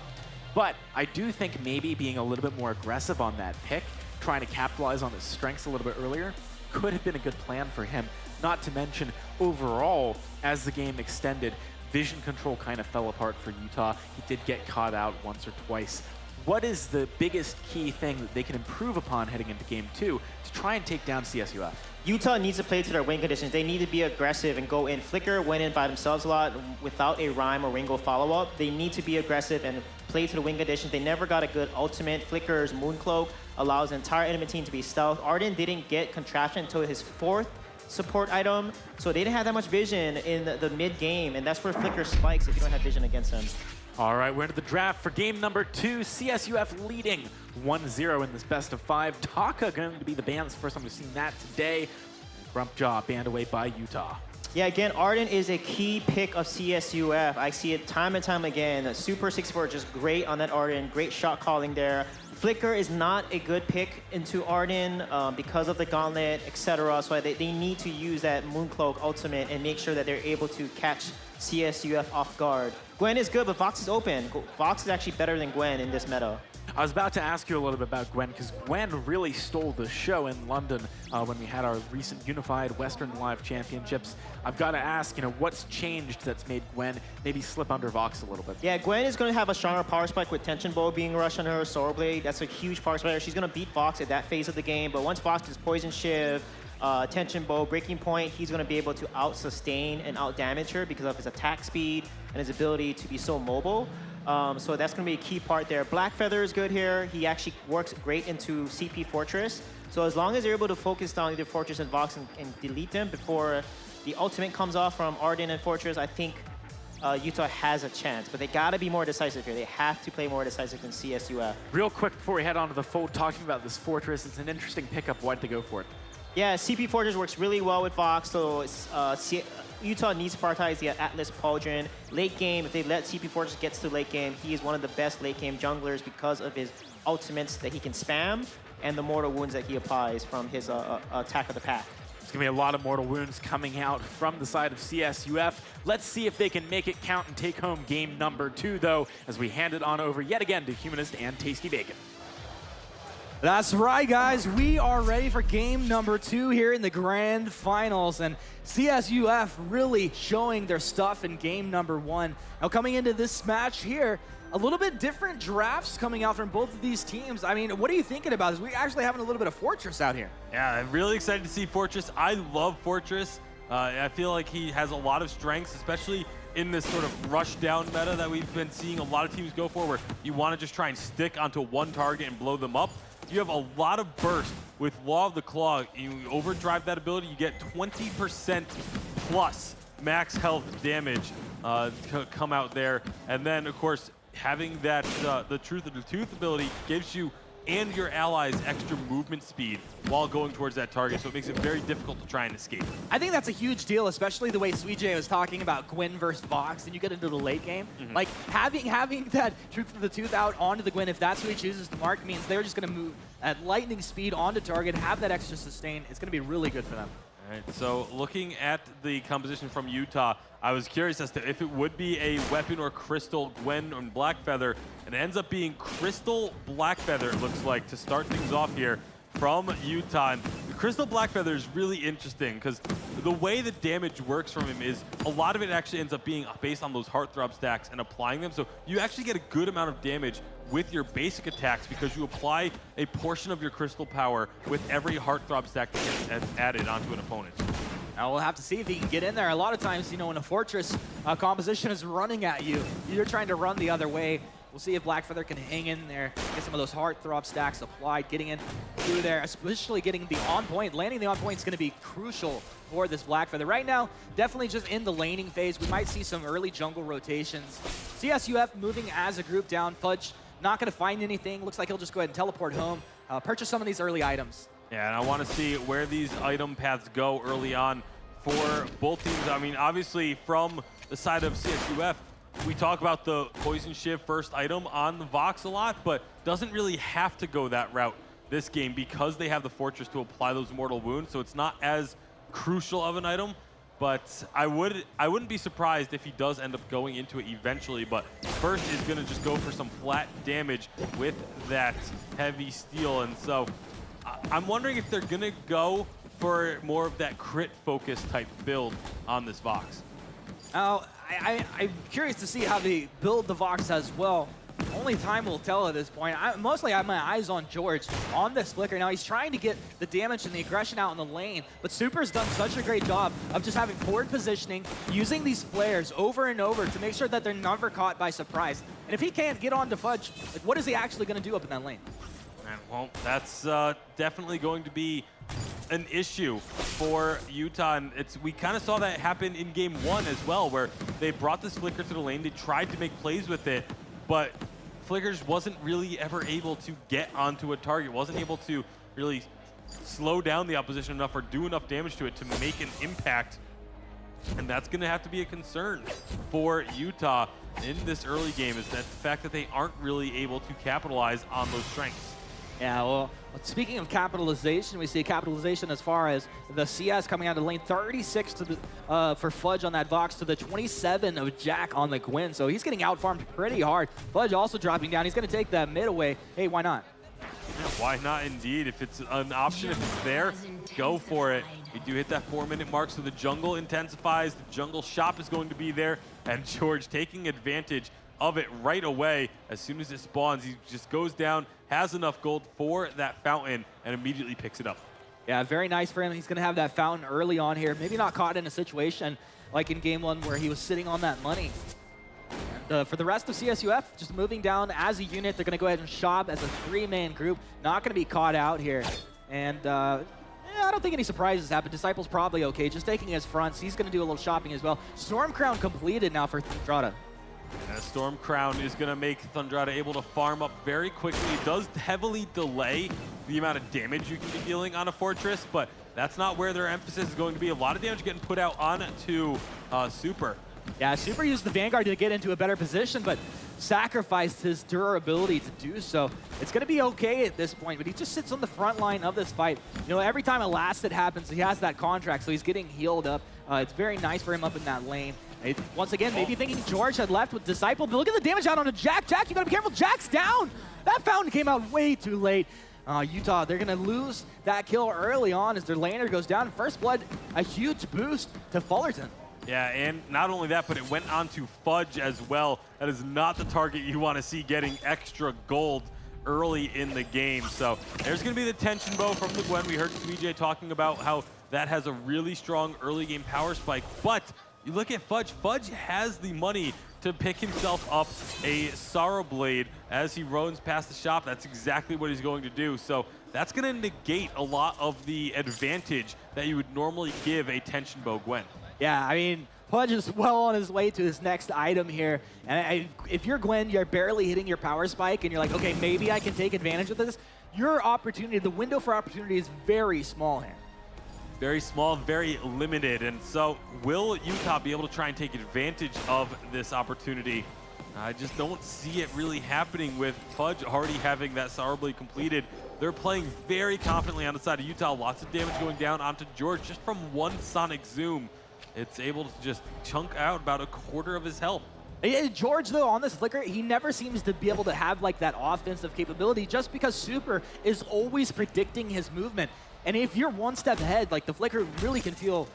But I do think maybe being a little bit more aggressive on that pick, trying to capitalize on his strengths a little bit earlier, could have been a good plan for him. Not to mention, overall, as the game extended, vision control kind of fell apart for Utah. He did get caught out once or twice. What is the biggest key thing that they can improve upon heading into game 2 to try and take down CSUF? Utah needs to play to their win conditions. They need to be aggressive and go in. Flicker went in by themselves a lot without a Rhyme or Ringo follow-up. They need to be aggressive and play to the win conditions. They never got a good ultimate. Flicker's Mooncloak allows the entire enemy team to be stealth. Arden didn't get Contraption until his 4th support item, so they didn't have that much vision in the mid-game, and that's where Flicker spikes if you don't have vision against him. All right, we're into the draft for game number 2. CSUF leading 1-0 in this best of 5. Taka going to be the band's first time we've seen that today. Grumpjaw banned away by Utah. Yeah, again, Arden is a key pick of CSUF. I see it time and time again. Super 64 just great on that Arden. Great shot calling there. Flicker is not a good pick into Arden because of the gauntlet, etc. So they need to use that Mooncloak ultimate and make sure that they're able to catch CSUF off guard. Gwen is good, but Vox is open. Vox is actually better than Gwen in this meta. I was about to ask you a little bit about Gwen, because Gwen really stole the show in London when we had our recent Unified Western Live Championships. I've got to ask, what's changed that's made Gwen maybe slip under Vox a little bit? Yeah, Gwen is going to have a stronger power spike with Tension Bow being rushed on her, Solar Blade. That's a huge power spike. She's going to beat Vox at that phase of the game, but once Vox gets Poison Shiv, Tension Bow, Breaking Point, he's going to be able to out-sustain and out-damage her because of his attack speed and his ability to be so mobile. So that's going to be a key part there. Black Feather is good here. He actually works great into CP Fortress. So as long as they're able to focus on either Fortress and Vox and delete them before the ultimate comes off from Arden and Fortress, I think Utah has a chance. But they got to be more decisive here. They have to play more decisive than CSUF. Real quick before we head on to the fold, talking about this Fortress, it's an interesting pickup. Why did they go for it? Yeah, CP Fortress works really well with Vox, so Utah needs to prioritize the Atlas Pauldron. Late game, if they let CP Fortress get to late game, he is one of the best late game junglers because of his ultimates that he can spam. and the mortal wounds that he applies from his attack of the pack. There's going to be a lot of mortal wounds coming out from the side of CSUF. Let's see if they can make it count and take home game number 2, though, as we hand it on over yet again to Humanist and Tasty Bacon. That's right, guys. We are ready for game number 2 here in the grand finals, and CSUF really showing their stuff in game number 1. Now, coming into this match here, a little bit different drafts coming out from both of these teams. I mean, what are you thinking about this? We're actually having a little bit of Fortress out here. Yeah, I'm really excited to see Fortress. I love Fortress. I feel like he has a lot of strengths, especially in this sort of rush down meta that we've been seeing a lot of teams go for, where you want to just try and stick onto one target and blow them up. You have a lot of burst with Law of the Claw. You overdrive that ability, you get 20% plus max health damage come out there. And then, of course, having that the Truth of the Tooth ability gives you and your allies extra movement speed while going towards that target, so it makes it very difficult to try and escape. I think that's a huge deal, especially the way SweetJ was talking about Gwyn versus Vox, and you get into the late game. Like, having that Truth of the Tooth out onto the Gwyn, if that's who he chooses to mark, means they're just going to move at lightning speed onto target, have that extra sustain. It's going to be really good for them. All right, so looking at the composition from Utah, I was curious as to if it would be a weapon or crystal Gwen and Blackfeather, and it ends up being crystal Blackfeather, it looks like, to start things off here from Utah. And the crystal Blackfeather is really interesting because the way the damage works from him is a lot of it actually ends up being based on those Heartthrob stacks and applying them. So you actually get a good amount of damage with your basic attacks because you apply a portion of your crystal power with every Heartthrob stack that gets added onto an opponent. Now we'll have to see if he can get in there. A lot of times, you know, when a Fortress composition is running at you, you're trying to run the other way. We'll see if Blackfeather can hang in there, get some of those Heartthrob stacks applied, getting in through there, especially getting the on-point. Landing the on-point is going to be crucial for this Blackfeather. Right now, definitely just in the laning phase. We might see some early jungle rotations. CSUF moving as a group down. Fudge not going to find anything. Looks like he'll just go ahead and teleport home, purchase some of these early items. Yeah, and I want to see where these item paths go early on for both teams. I mean, obviously, from the side of CSUF, we talk about the Poison Shiv first item on the Vox a lot, but doesn't really have to go that route this game because they have the Fortress to apply those mortal wounds, so it's not as crucial of an item. But I wouldn't be surprised if he does end up going into it eventually, but first is going to just go for some flat damage with that heavy steel. And so I'm wondering if they're going to go for more of that crit focus type build on this Vox. Now, I'm curious to see how they build the Vox as well. Only time will tell at this point. Mostly I have my eyes on George on this flicker. Now he's trying to get the damage and the aggression out in the lane, but Super's done such a great job of just having forward positioning, using these flares over and over to make sure that they're never caught by surprise. And if he can't get on to Fudge, like, what is he actually going to do up in that lane? Well, that's definitely going to be an issue for Utah, and we kind of saw that happen in game 1 as well, where they brought this flicker to the lane, they tried to make plays with it, but Flickers wasn't really ever able to get onto a target, wasn't able to really slow down the opposition enough or do enough damage to it to make an impact. And that's going to have to be a concern for Utah in this early game, is that the fact that they aren't really able to capitalize on those strengths. Yeah, well, speaking of capitalization, we see capitalization as far as the CS coming out of the lane, 36 to the, for Fudge on that Vox to the 27 of Jack on the Gwyn. So he's getting out-farmed pretty hard. Fudge also dropping down. He's going to take that mid away. Hey, why not? Yeah, why not indeed? If it's an option, if it's there, go for it. We do hit that 4-minute mark, so the jungle intensifies. The jungle shop is going to be there, and George taking advantage of it right away. As soon as it spawns, he just goes down, has enough gold for that fountain, and immediately picks it up. Yeah, very nice for him. He's going to have that fountain early on here. Maybe not caught in a situation like in game 1 where he was sitting on that money. And, for the rest of CSUF, just moving down as a unit. They're going to go ahead and shop as a 3-man group. Not going to be caught out here. And I don't think any surprises happen. Disciple's probably okay. Just taking his fronts. He's going to do a little shopping as well. Storm Crown completed now for Thundrada. And Storm Crown is going to make Thundrada able to farm up very quickly. It does heavily delay the amount of damage you can be dealing on a Fortress, but that's not where their emphasis is going to be. A lot of damage getting put out onto Super. Yeah, Super used the Vanguard to get into a better position, but sacrificed his durability to do so. It's going to be okay at this point, but he just sits on the front line of this fight. You know, every time a last hit happens, he has that contract, so he's getting healed up. It's very nice for him up in that lane. Once again, maybe thinking George had left with Disciple, but look at the damage out on a Jack. Jack, you got to be careful. Jack's down. That fountain came out way too late. Utah, they're going to lose that kill early on as their laner goes down. First blood, a huge boost to Fullerton. Yeah, and not only that, but it went on to Fudge as well. That is not the target you want to see getting extra gold early in the game. So there's going to be the tension bow from the Gwen. We heard VJ talking about how that has a really strong early game power spike. But you look at Fudge. Fudge has the money to pick himself up a Sorrow Blade as he runs past the shop. That's exactly what he's going to do. So that's going to negate a lot of the advantage that you would normally give a tension bow Gwen. Yeah, I mean, Fudge is well on his way to his next item here. And if you're Gwen, you're barely hitting your power spike, and you're like, okay, maybe I can take advantage of this. Your opportunity, the window for opportunity is very small here. Very small, very limited. And so will Utah be able to try and take advantage of this opportunity? I just don't see it really happening with Fudge already having that Sorrow Blade completed. They're playing very confidently on the side of Utah. Lots of damage going down onto George just from one Sonic Zoom. It's able to just chunk out about a quarter of his health. Yeah, George, though, on this Flicker, he never seems to be able to have like that offensive capability just because Super is always predicting his movement. And if you're one step ahead, like the Flicker really can feel,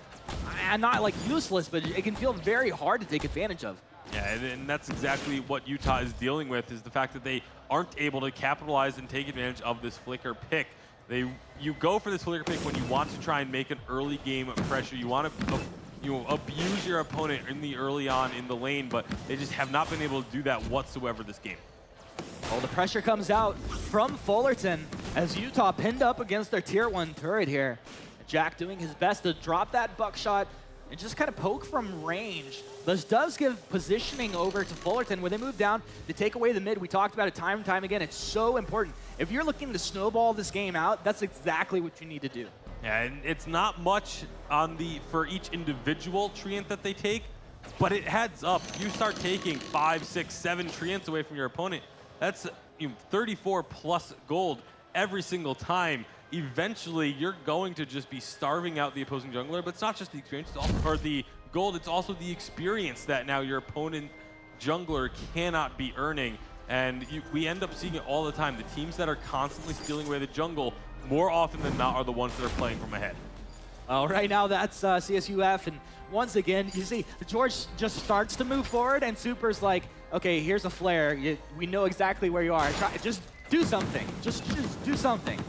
not like useless, but it can feel very hard to take advantage of. Yeah, and that's exactly what Utah is dealing with, is the fact that they aren't able to capitalize and take advantage of this Flicker pick. You go for this Flicker pick when you want to try and make an early game pressure. You want to abuse your opponent in the early on in the lane, but they just have not been able to do that whatsoever this game. Well, the pressure comes out from Fullerton as Utah pinned up against their tier 1 turret here. Jack doing his best to drop that buckshot and just kind of poke from range. This does give positioning over to Fullerton when they move down to take away the mid. We talked about it time and time again. It's so important. If you're looking to snowball this game out, that's exactly what you need to do. Yeah, and it's not much on for each individual treant that they take, but it adds up. You start taking 5, 6, 7 treants away from your opponent. That's 34 plus gold every single time. Eventually, you're going to just be starving out the opposing jungler, but it's not just the experience, or the gold, it's also the experience that now your opponent jungler cannot be earning. And we end up seeing it all the time. The teams that are constantly stealing away the jungle, more often than not, are the ones that are playing from ahead. Right now, that's CSUF, and once again, you see, George just starts to move forward, and Super's like, okay, here's a flare. We know exactly where you are. Just do something. Just do something.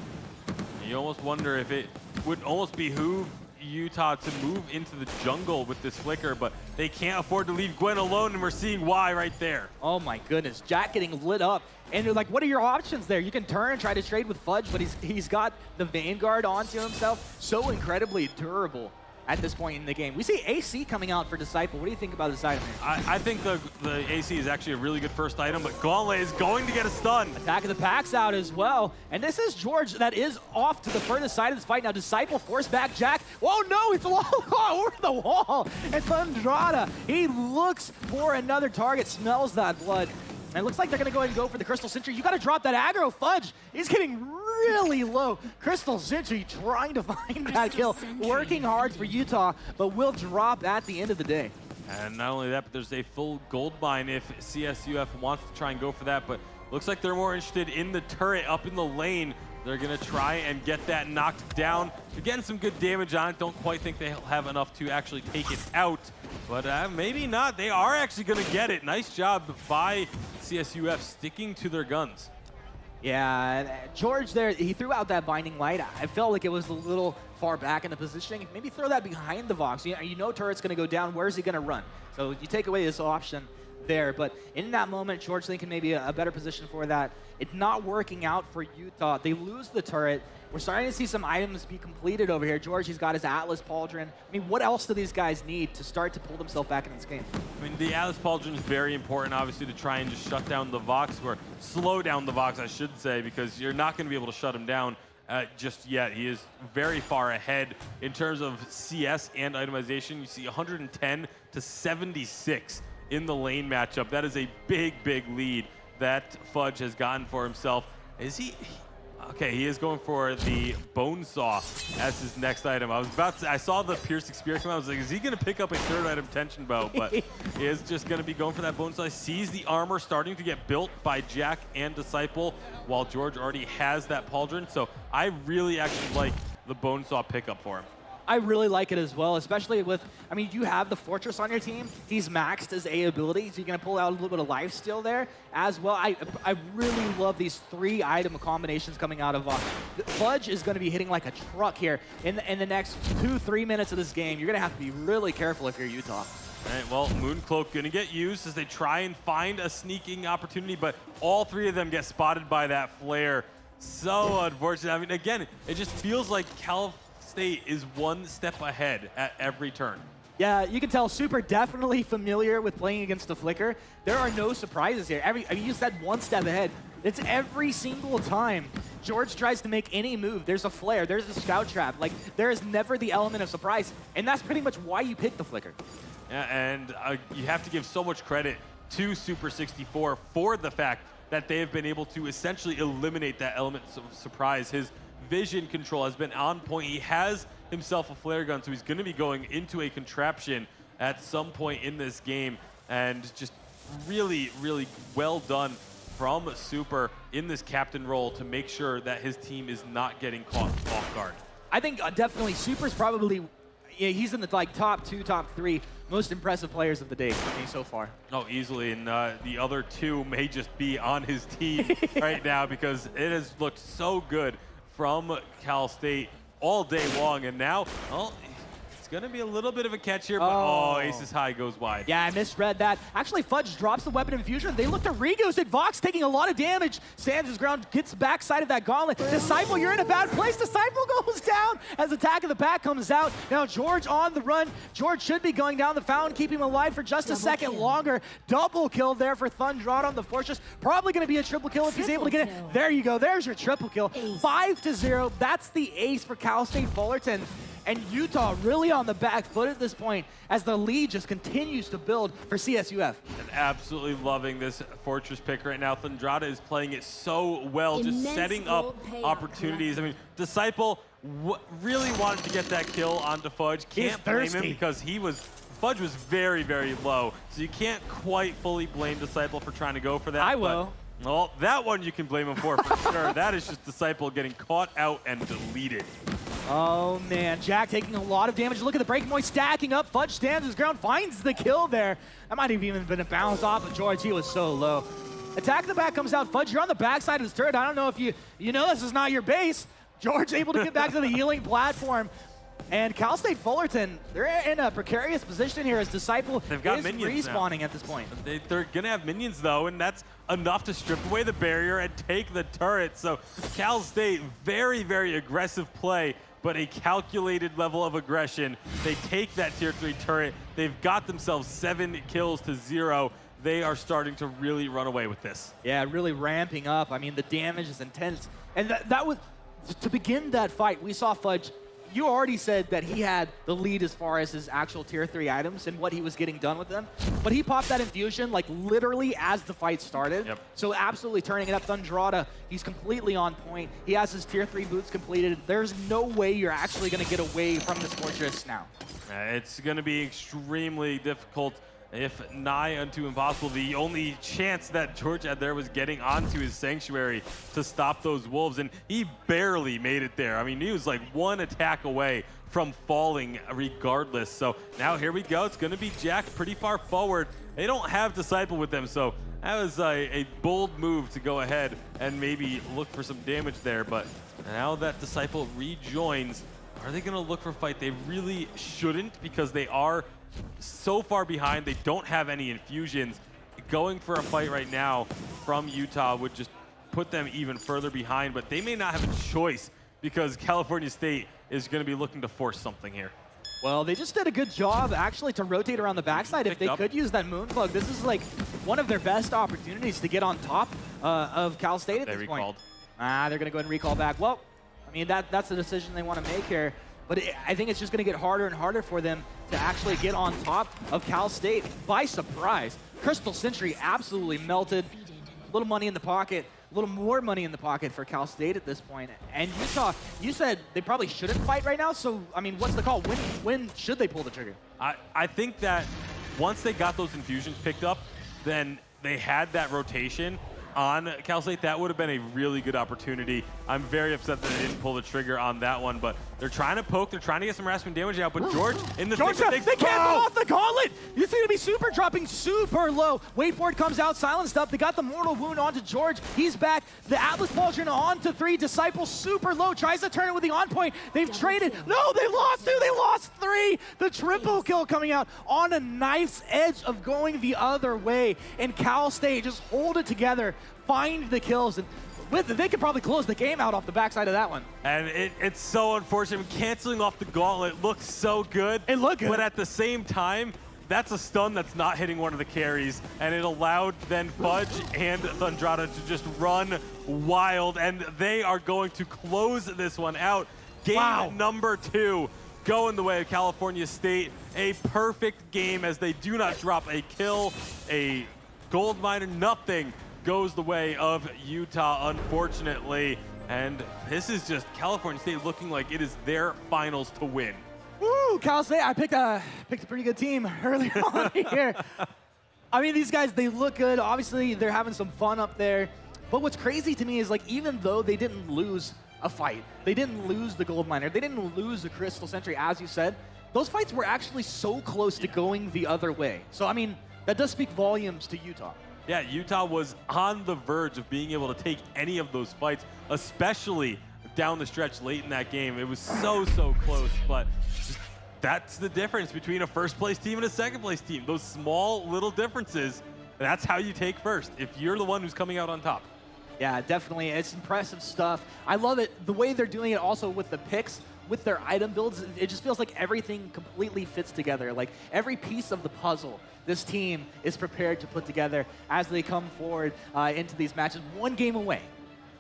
You almost wonder if it would almost behoove Utah to move into the jungle with this Flicker, but they can't afford to leave Gwen alone, and we're seeing why right there. Oh my goodness, Jack getting lit up. And you're like, what are your options there? You can turn and try to trade with Fudge, but he's got the Vanguard onto himself. So incredibly durable at this point in the game. We see AC coming out for Disciple. What do you think about this item here? I think the AC is actually a really good first item, but Gauntlet is going to get a stun. Attack of the Pack's out as well. And this is George that is off to the furthest side of this fight. Now Disciple force back Jack. Oh no, it's over the wall. It's Andrada. He looks for another target, smells that blood. And it looks like they're going to go ahead and go for the Crystal Sentry. You got to drop that aggro. Fudge is getting really low. Crystal Sentry trying to find that kill. Working hard for Utah, but will drop at the end of the day. And not only that, but there's a full gold mine if CSUF wants to try and go for that, but looks like they're more interested in the turret up in the lane. They're going to try and get that knocked down. They're getting some good damage on it. Don't quite think they'll have enough to actually take it out. But maybe not. They are actually going to get it. Nice job by CSUF sticking to their guns. Yeah, George there, he threw out that Binding Light. I felt like it was a little far back in the positioning. Maybe throw that behind the Vox. You know turret's going to go down. Where's he going to run? So you take away this option there. But in that moment, George thinking maybe a better position for that. It's not working out for Utah. They lose the turret. We're starting to see some items be completed over here. George, he's got his Atlas Pauldron. I mean, what else do these guys need to start to pull themselves back in this game? I mean, the Atlas Pauldron is very important, obviously, to try and just shut down the Vox, or slow down the Vox, I should say, because you're not going to be able to shut him down just yet. He is very far ahead in terms of CS and itemization. You see 110 to 76 in the lane matchup. That is a big, big lead that Fudge has gotten for himself. Is he? Okay, he is going for the Bone Saw as his next item. I saw the Piercing Spear come out. I was like, is he going to pick up a third item, Tension Bow? But he is just going to be going for that Bone Saw. He sees the armor starting to get built by Jack and Disciple, while George already has that Pauldron. So I really actually like the Bone Saw pickup for him. I really like it as well, especially with, I mean, you have the Fortress on your team. He's maxed his A ability, so you're going to pull out a little bit of life steal there as well. I really love these 3 item combinations coming out of Fudge is going to be hitting like a truck here in the next 2-3 minutes of this game. You're going to have to be really careful if you're Utah. All right, well, Mooncloak going to get used as they try and find a sneaking opportunity, but all 3 of them get spotted by that flare. So unfortunate. I mean, again, it just feels like Cal State is one step ahead at every turn. Yeah, you can tell Super definitely familiar with playing against the Flicker. There are no surprises here. I mean, you said one step ahead. It's every single time George tries to make any move, there's a flare, there's a scout trap. Like, there is never the element of surprise, and that's pretty much why you pick the Flicker. Yeah, and you have to give so much credit to Super 64 for the fact that they have been able to essentially eliminate that element of surprise. His vision control has been on point. He has himself a flare gun, so he's going to be going into a contraption at some point in this game. And just really, really well done from Super in this captain role to make sure that his team is not getting caught off guard. I think definitely Super's probably, yeah, he's in the like top 2, top 3 most impressive players of the day for me so far. Oh, easily, and the other 2 may just be on his team right now because it has looked so good from Cal State all day long, and now, well, it's going to be a little bit of a catch here, but Aces High goes wide. Yeah, I misread that. Actually, Fudge drops the weapon infusion. They look to Regos at Vox, taking a lot of damage. Stands his ground, gets backside of that gauntlet. Disciple, you're in a bad place. Disciple goes down as Attack of the Pack comes out. Now George on the run. George should be going down the fountain, keeping him alive for just a second longer. Double kill there for Thundraut on the Fortress. Probably going to be a triple kill if he's able to get it. There you go. There's your triple kill. 5-0. That's the ace for Cal State Fullerton. And Utah really on the back foot at this point as the lead just continues to build for CSUF. And absolutely loving this Fortress pick right now. Thundrada is playing it so well, just setting up opportunities. I mean, Disciple really wanted to get that kill onto Fudge. Can't blame him because Fudge was very, very low. So you can't quite fully blame Disciple for trying to go for that. I will. Well, that one you can blame him for sure. That is just Disciple getting caught out and deleted. Oh, man. Jack taking a lot of damage. Look at the Breaking Point stacking up. Fudge stands his ground, finds the kill there. That might have even been a bounce off of George. He was so low. Attack of the Back comes out. Fudge, you're on the backside of his turret. I don't know if you know this is not your base. George able to get back to the healing platform. And Cal State Fullerton, they're in a precarious position here as Disciple is respawning at this point. They're going to have minions, though, and that's enough to strip away the barrier and take the turret. So Cal State, very, very aggressive play, but a calculated level of aggression. They take that Tier 3 turret. They've got themselves 7 kills to 0. They are starting to really run away with this. Yeah, really ramping up. I mean, the damage is intense. And that was, to begin that fight, we saw Fudge. You already said that he had the lead as far as his actual Tier 3 items and what he was getting done with them. But he popped that infusion like literally as the fight started. Yep. So absolutely turning it up. Thundrada, he's completely on point. He has his Tier 3 boots completed. There's no way you're actually going to get away from this Fortress now. It's going to be extremely difficult, if nigh unto impossible. The only chance that George had there was getting onto his Sanctuary to stop those wolves, and he barely made it there. I mean, he was like one attack away from falling regardless. So now here we go. It's going to be Jack pretty far forward. They don't have Disciple with them, so that was a bold move to go ahead and maybe look for some damage there. But now that Disciple rejoins, are they going to look for a fight? They really shouldn't, because they are so far behind. They don't have any infusions. Going for a fight right now from Utah would just put them even further behind, but they may not have a choice because California State is going to be looking to force something here. Well, they just did a good job actually to rotate around the backside. If they could use that Moonplug, this is like one of their best opportunities to get on top of Cal State at this point. They're going to go ahead and recall back. Well, I mean, that's the decision they want to make here. But I think it's just going to get harder and harder for them to actually get on top of Cal State by surprise. Crystal Century absolutely melted. A little money in the pocket, a little more money in the pocket for Cal State at this point. And Utah, you said they probably shouldn't fight right now. So, I mean, what's the call? When should they pull the trigger? I think that once they got those infusions picked up, then they had that rotation on Cal State. That would have been a really good opportunity. I'm very upset that they didn't pull the trigger on that one, but they're trying to poke, they're trying to get some harassment damage out, but George in the George, they can't pull off the gauntlet! You see to be super dropping super low. Wait for it, comes out, silenced up. They got the mortal wound onto George. He's back. The Atlas Pauldron on to 3. Disciple super low, tries to turn it with the on point. They've traded. No, they lost 2, they lost 3. The triple kill coming out on a knife's edge of going the other way. And Cal State just hold it together, find the kills, and with it, they could probably close the game out off the backside of that one. And it's so unfortunate. Canceling off the gauntlet looked so good. It looked good. But at the same time, that's a stun that's not hitting one of the carries. And it allowed then Fudge and Thundrada to just run wild. And they are going to close this one out. Game number 2 going the way of California State. A perfect game as they do not drop a kill, a gold miner, nothing goes the way of Utah, unfortunately. And this is just California State looking like it is their finals to win. Woo, Cal State, I picked a pretty good team early on here. I mean, these guys, they look good. Obviously, they're having some fun up there. But what's crazy to me is, like, even though they didn't lose a fight, they didn't lose the gold miner, they didn't lose the Crystal Century, as you said, those fights were actually so close to going the other way. So, I mean, that does speak volumes to Utah. Yeah, Utah was on the verge of being able to take any of those fights, especially down the stretch late in that game. It was so close, but just, that's the difference between a first-place team and a second-place team. Those small little differences, that's how you take first, if you're the one who's coming out on top. Yeah, definitely. It's impressive stuff. I love it. The way they're doing it also with the picks, with their item builds, it just feels like everything completely fits together. Like every piece of the puzzle this team is prepared to put together as they come forward into these matches. One game away.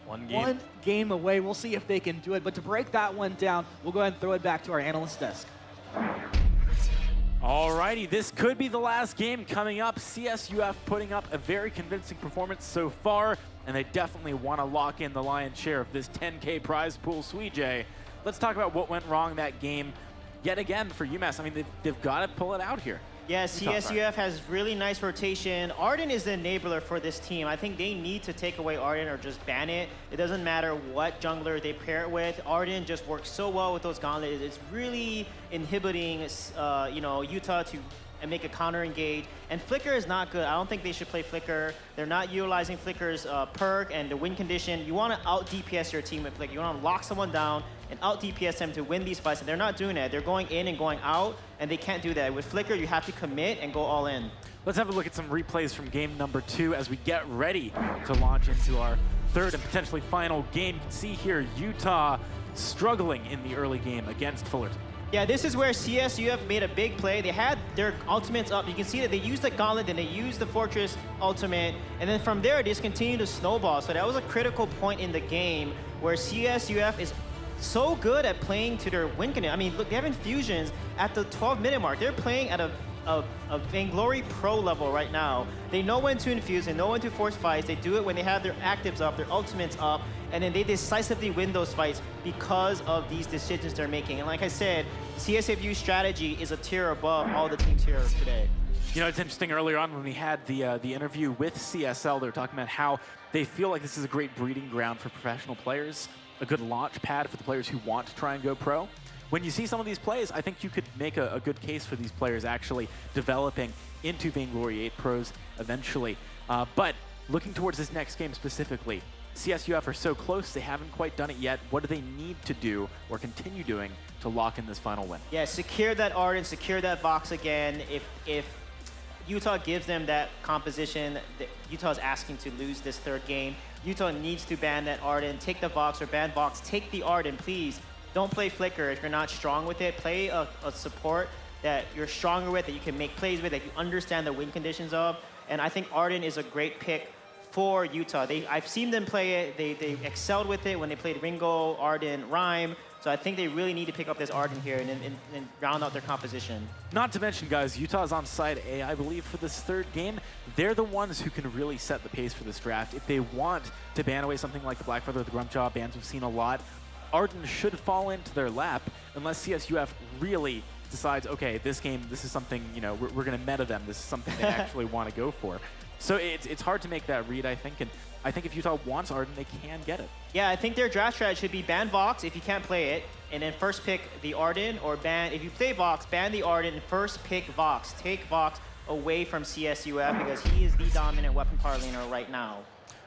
One game. One game away. We'll see if they can do it. But to break that one down, we'll go ahead and throw it back to our analyst desk. Alrighty, this could be the last game coming up. CSUF putting up a very convincing performance so far, and they definitely want to lock in the lion's share of this 10K prize pool. Sweej, let's talk about what went wrong that game yet again for UMass. I mean, they've got to pull it out here. Yeah, CSUF has really nice rotation. Arden is the enabler for this team. I think they need to take away Arden or just ban it. It doesn't matter what jungler they pair it with. Arden just works so well with those gauntlets. It's really inhibiting, Utah to make a counter engage. And Flicker is not good. I don't think they should play Flicker. They're not utilizing Flicker's perk and the win condition. You want to out DPS your team with Flicker. You want to lock someone down and out DPS them to win these fights. And they're not doing that. They're going in and going out, and they can't do that. With Flicker, you have to commit and go all in. Let's have a look at some replays from game number 2 as we get ready to launch into our third and potentially final game. You can see here Utah struggling in the early game against Fullerton. Yeah, this is where CSUF made a big play. They had their ultimates up. You can see that they used the gauntlet, then they used the Fortress ultimate, and then from there, they just continued to snowball. So that was a critical point in the game where CSUF is so good at playing to their win condition. I mean, look, they have infusions at the 12-minute mark. They're playing at a Vainglory Pro level right now. They know when to infuse, they know when to force fights. They do it when they have their actives up, their ultimates up, and then they decisively win those fights because of these decisions they're making. And like I said, CSFU's strategy is a tier above all the teams here today. You know, it's interesting, earlier on when we had the interview with CSL, they were talking about how they feel like this is a great breeding ground for professional players, a good launch pad for the players who want to try and go pro. When you see some of these plays, I think you could make a good case for these players actually developing into Vainglory 8 pros eventually. But looking towards this next game specifically, CSUF are so close, they haven't quite done it yet. What do they need to do or continue doing to lock in this final win? Yeah, secure that Arden, secure that Vox again. If Utah gives them that composition, Utah's asking to lose this third game. Utah needs to ban that Arden, take the Vox or ban Vox, take the Arden, please. Don't play Flicker if you're not strong with it. Play a support that you're stronger with, that you can make plays with, that you understand the win conditions of. And I think Arden is a great pick for Utah. I've seen them play it. They excelled with it when they played Ringo, Arden, Rhyme. So I think they really need to pick up this Arden here and round out their composition. Not to mention, guys, Utah's on side A, I believe, for this third game. They're the ones who can really set the pace for this draft. If they want to ban away something like the Blackfeather or the Grumpjaw, bans we've seen a lot, Arden should fall into their lap unless CSUF really decides, okay, this game, this is something, you know, we're going to meta them. This is something they actually want to go for. So it's hard to make that read, I think. And I think if Utah wants Arden, they can get it. Yeah, I think their draft strategy should be ban Vox if you can't play it, and then first pick the Arden, or ban, if you play Vox, ban the Arden, first pick Vox. Take Vox away from CSUF because he is the dominant weapon power laner right now.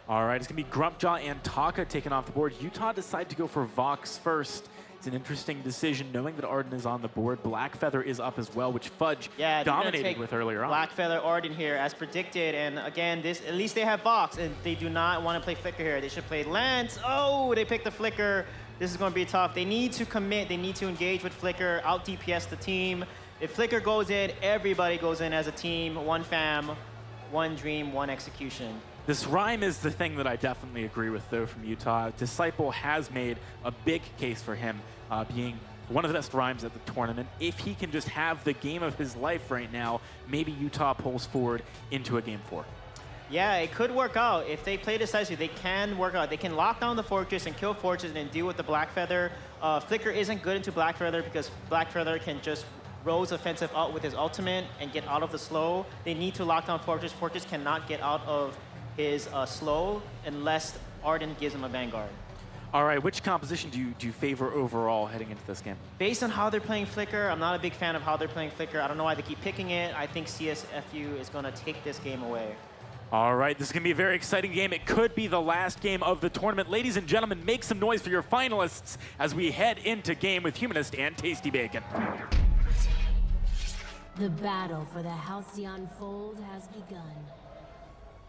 All right, it's going to be Grumpjaw and Taka taken off the board. Utah decide to go for Vox first. It's an interesting decision, knowing that Arden is on the board. Blackfeather is up as well, which Fudge dominated with earlier on. Blackfeather, Arden here, as predicted. And again, at least they have Vox, and they do not want to play Flicker here. They should play Lance. Oh, they picked the Flicker. This is going to be tough. They need to commit. They need to engage with Flicker, out DPS the team. If Flicker goes in, everybody goes in as a team. One fam, one dream, one execution. This Rhyme is the thing that I definitely agree with, though, from Utah. Disciple has made a big case for him being one of the best Rhymes at the tournament. If he can just have the game of his life right now, maybe Utah pulls forward into a Game 4. Yeah, it could work out. If they play decisively, they can work out. They can lock down the Fortress and kill Fortress and then deal with the Blackfeather. Flicker isn't good into Blackfeather because Blackfeather can just Rose offensive out with his ultimate and get out of the slow. They need to lock down Fortress. Fortress cannot get out of his slow unless Arden gives him a Vanguard. All right, which composition do you favor overall heading into this game? Based on how they're playing Flicker, I'm not a big fan of how they're playing Flicker. I don't know why they keep picking it. I think CSFU is going to take this game away. All right, this is going to be a very exciting game. It could be the last game of the tournament. Ladies and gentlemen, make some noise for your finalists as we head into game with Humanist and Tasty Bacon. The battle for the Halcyon Fold has begun.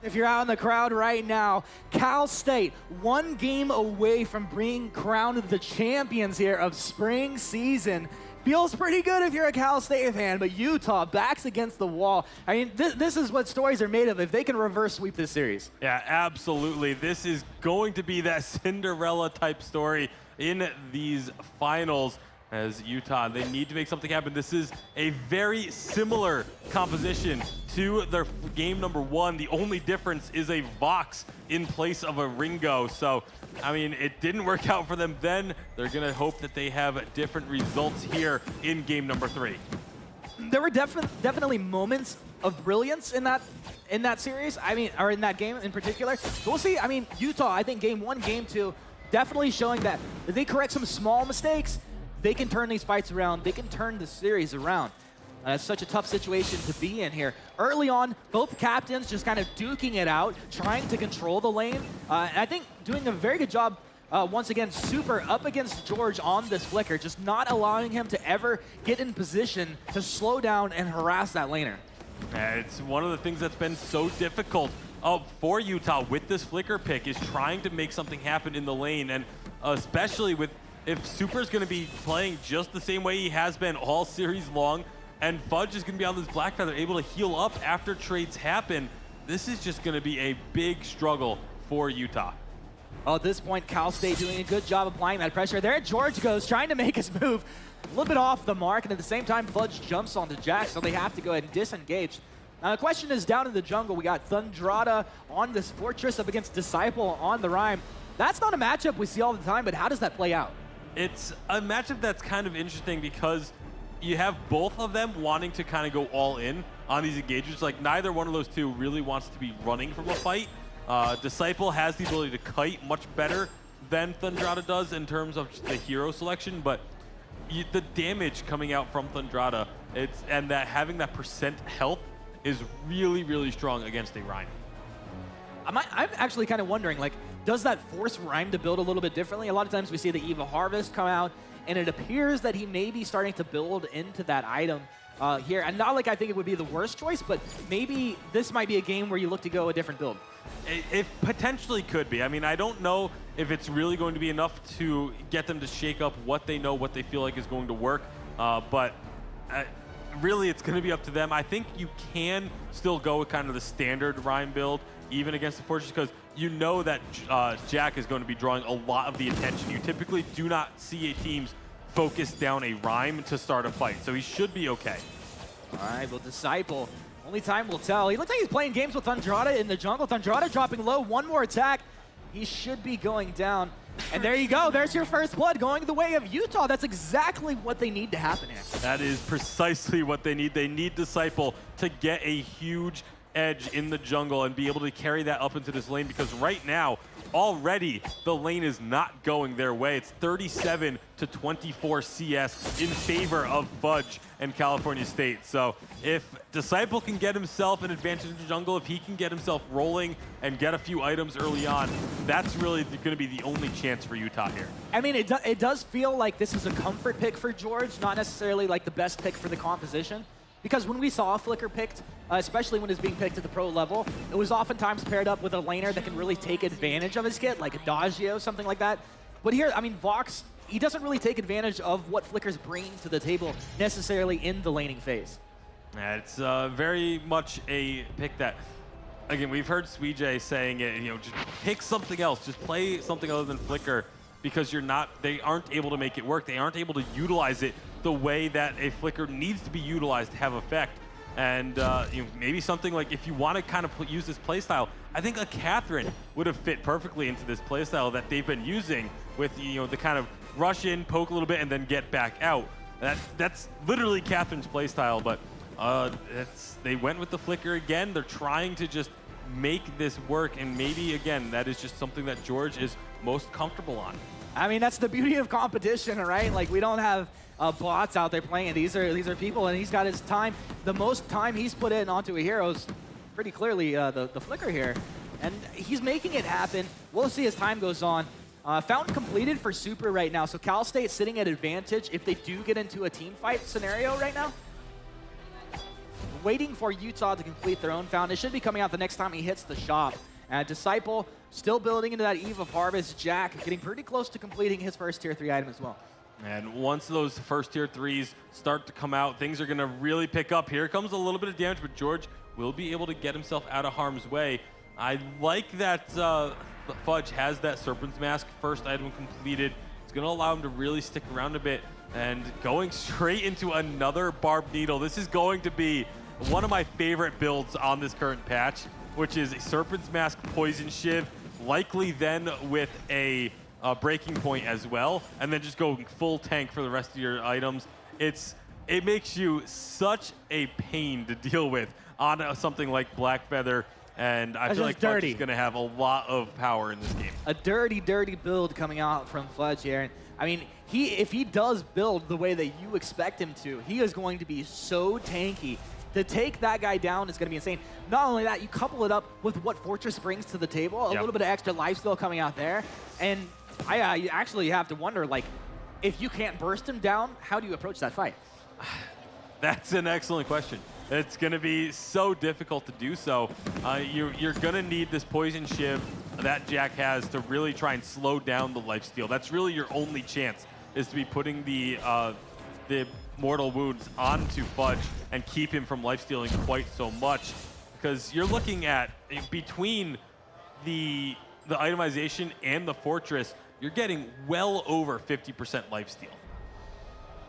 If you're out in the crowd right now, Cal State, one game away from being crowned the champions here of spring season. Feels pretty good if you're a Cal State fan, but Utah backs against the wall. I mean, this is what stories are made of if they can reverse sweep this series. Yeah, absolutely. This is going to be that Cinderella type story in these finals. As Utah, they need to make something happen. This is a very similar composition to their game number one. The only difference is a Vox in place of a Ringo. So, I mean, it didn't work out for them then. They're going to hope that they have different results here in game number 3. There were definitely moments of brilliance in that series. I mean, or in that game in particular. So we'll see. I mean, Utah, I think game 1, game 2, definitely showing that if they correct some small mistakes, they can turn these fights around. They can turn the series around. It's such a tough situation to be in here. Early on, both captains just kind of duking it out, trying to control the lane. And I think doing a very good job, once again, Super up against George on this Flicker, just not allowing him to ever get in position to slow down and harass that laner. It's one of the things that's been so difficult for Utah with this Flicker pick is trying to make something happen in the lane, and especially with if Super's going to be playing just the same way he has been all series long, and Fudge is going to be on this Blackfeather able to heal up after trades happen, this is just going to be a big struggle for Utah. Well, at this point, Cal State doing a good job applying that pressure. There George goes, trying to make his move. A little bit off the mark, and at the same time, Fudge jumps onto Jack, so they have to go ahead and disengage. Now, the question is down in the jungle. We got Thundrada on this Fortress up against Disciple on the Rhyme. That's not a matchup we see all the time, but how does that play out? It's a matchup that's kind of interesting because you have both of them wanting to kind of go all in on these engagements. Like, neither one of those two really wants to be running from a fight. Disciple has the ability to kite much better than Thundrada does in terms of the hero selection, but the damage coming out from Thundrada, and that having that percent health is really, really strong against a Rhyme. I'm actually kind of wondering, like, does that force Rhyme to build a little bit differently? A lot of times we see the Eva Harvest come out, and it appears that he may be starting to build into that item here. And not like I think it would be the worst choice, but maybe this might be a game where you look to go a different build. It potentially could be. I mean, I don't know if it's really going to be enough to get them to shake up what they know, what they feel like is going to work, but really it's going to be up to them. I think you can still go with kind of the standard Rhyme build even against the Fortress, because you know that Jack is going to be drawing a lot of the attention. You typically do not see teams focus down a Rhyme to start a fight, so he should be okay. All right, well, Disciple, only time will tell. He looks like he's playing games with Thundrada in the jungle. Thundrada dropping low, one more attack. He should be going down. And there you go, there's your first blood going the way of Utah. That's exactly what they need to happen here. That is precisely what they need. They need Disciple to get a huge edge in the jungle and be able to carry that up into this lane, because right now, already the lane is not going their way. It's 37 to 24 CS in favor of Fudge and California State. So if Disciple can get himself an advantage in the jungle, if he can get himself rolling and get a few items early on, that's really going to be the only chance for Utah here. I mean, it does feel like this is a comfort pick for George, not necessarily like the best pick for the composition. Because when we saw Flicker picked, especially when it's being picked at the pro level, it was oftentimes paired up with a laner that can really take advantage of his kit, like a Dagio, something like that. But here, I mean, Vox, he doesn't really take advantage of what Flicker's bringing to the table necessarily in the laning phase. Yeah, it's very much a pick that, again, we've heard Sweejay saying it, you know, just pick something else, just play something other than Flicker, because they aren't able to make it work. They aren't able to utilize it the way that a Flicker needs to be utilized to have effect. And you know, maybe something like, if you want to kind of use this playstyle, I think a Catherine would have fit perfectly into this playstyle that they've been using with, you know, the kind of rush in, poke a little bit, and then get back out. That's literally Catherine's playstyle, but they went with the Flicker again. They're trying to just make this work, and maybe, again, that is just something that George is most comfortable on. I mean, that's the beauty of competition, right? Like, we don't have bots out there playing. These are people, and he's got his time. The most time he's put in onto a hero is pretty clearly the Flicker here. And he's making it happen. We'll see as time goes on. Fountain completed for Super right now, so Cal State sitting at advantage if they do get into a team fight scenario right now. Waiting for Utah to complete their own Fountain. It should be coming out the next time he hits the shop. Disciple still building into that Eve of Harvest. Jack getting pretty close to completing his first tier 3 item as well. And once those first tier 3s start to come out, things are going to really pick up. Here comes a little bit of damage, but George will be able to get himself out of harm's way. I like that Fudge has that Serpent's Mask first item completed. It's going to allow him to really stick around a bit, and going straight into another Barbed Needle. This is going to be one of my favorite builds on this current patch, which is a Serpent's Mask Poison Shiv, likely then with a breaking point as well, and then just go full tank for the rest of your items. It makes you such a pain to deal with on something like Black Feather, and I feel like Fudge is going to have a lot of power in this game. A dirty, dirty build coming out from Fudge here. And I mean, if he does build the way that you expect him to, he is going to be so tanky. To take that guy down is going to be insane. Not only that, you couple it up with what Fortress brings to the table, a little bit of extra lifesteal coming out there, and I actually have to wonder, like, if you can't burst him down, how do you approach that fight? That's an excellent question. It's going to be so difficult to do so. You're going to need this Poison Shiv that Jack has to really try and slow down the lifesteal. That's really your only chance, is to be putting the Mortal Wounds onto Fudge and keep him from lifestealing quite so much. Because you're looking at, between the itemization and the Fortress, you're getting well over 50% lifesteal.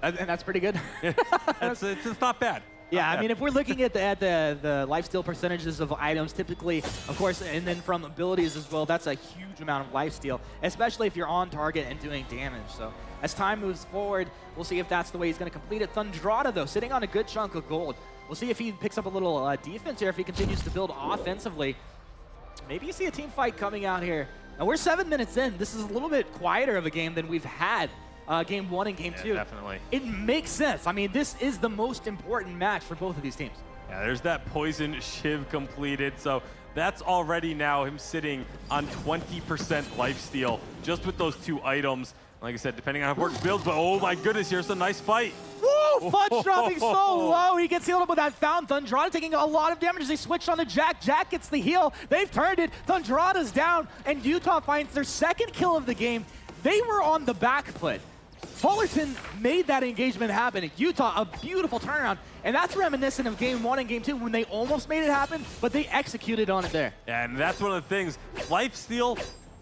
And that's pretty good. It's not bad. Yeah, I mean, if we're looking at the lifesteal percentages of items, typically, of course, and then from abilities as well, that's a huge amount of lifesteal, especially if you're on target and doing damage. So as time moves forward, we'll see if that's the way he's going to complete it. Thundrada, though, sitting on a good chunk of gold. We'll see if he picks up a little defense here, if he continues to build offensively. Maybe you see a team fight coming out here. Now, we're 7 minutes in. This is a little bit quieter of a game than we've had. Game 1 and Game 2. Definitely. It makes sense. I mean, this is the most important match for both of these teams. Yeah, there's that Poison Shiv completed. So that's already now him sitting on 20% lifesteal just with those 2 items. Like I said, depending on how it works builds, but oh my goodness, here's a nice fight. Woo! Fudge dropping so low. He gets healed up with that Fountain. Thundrada taking a lot of damage as they switch on to Jack. Jack gets the heal. They've turned it. Thundrada's down, and Utah finds their second kill of the game. They were on the back foot. Fullerton made that engagement happen. Utah, a beautiful turnaround. And that's reminiscent of Game 1 and Game 2 when they almost made it happen, but they executed on it there. Yeah, and that's one of the things. Lifesteal,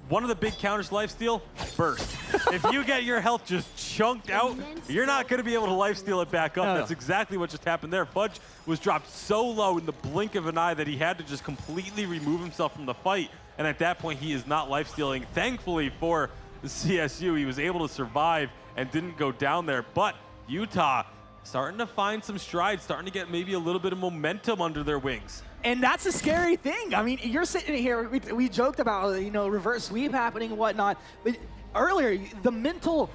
one of the big counters to lifesteal, burst. If you get your health just chunked out, you're not going to be able to lifesteal it back up. No. That's exactly what just happened there. Fudge was dropped so low in the blink of an eye that he had to just completely remove himself from the fight. And at that point, he is not lifestealing. Thankfully for the CSU, he was able to survive and didn't go down there. But Utah starting to find some strides, starting to get maybe a little bit of momentum under their wings. And that's a scary thing. I mean, you're sitting here, we joked about, you know, reverse sweep happening and whatnot, but earlier, the mental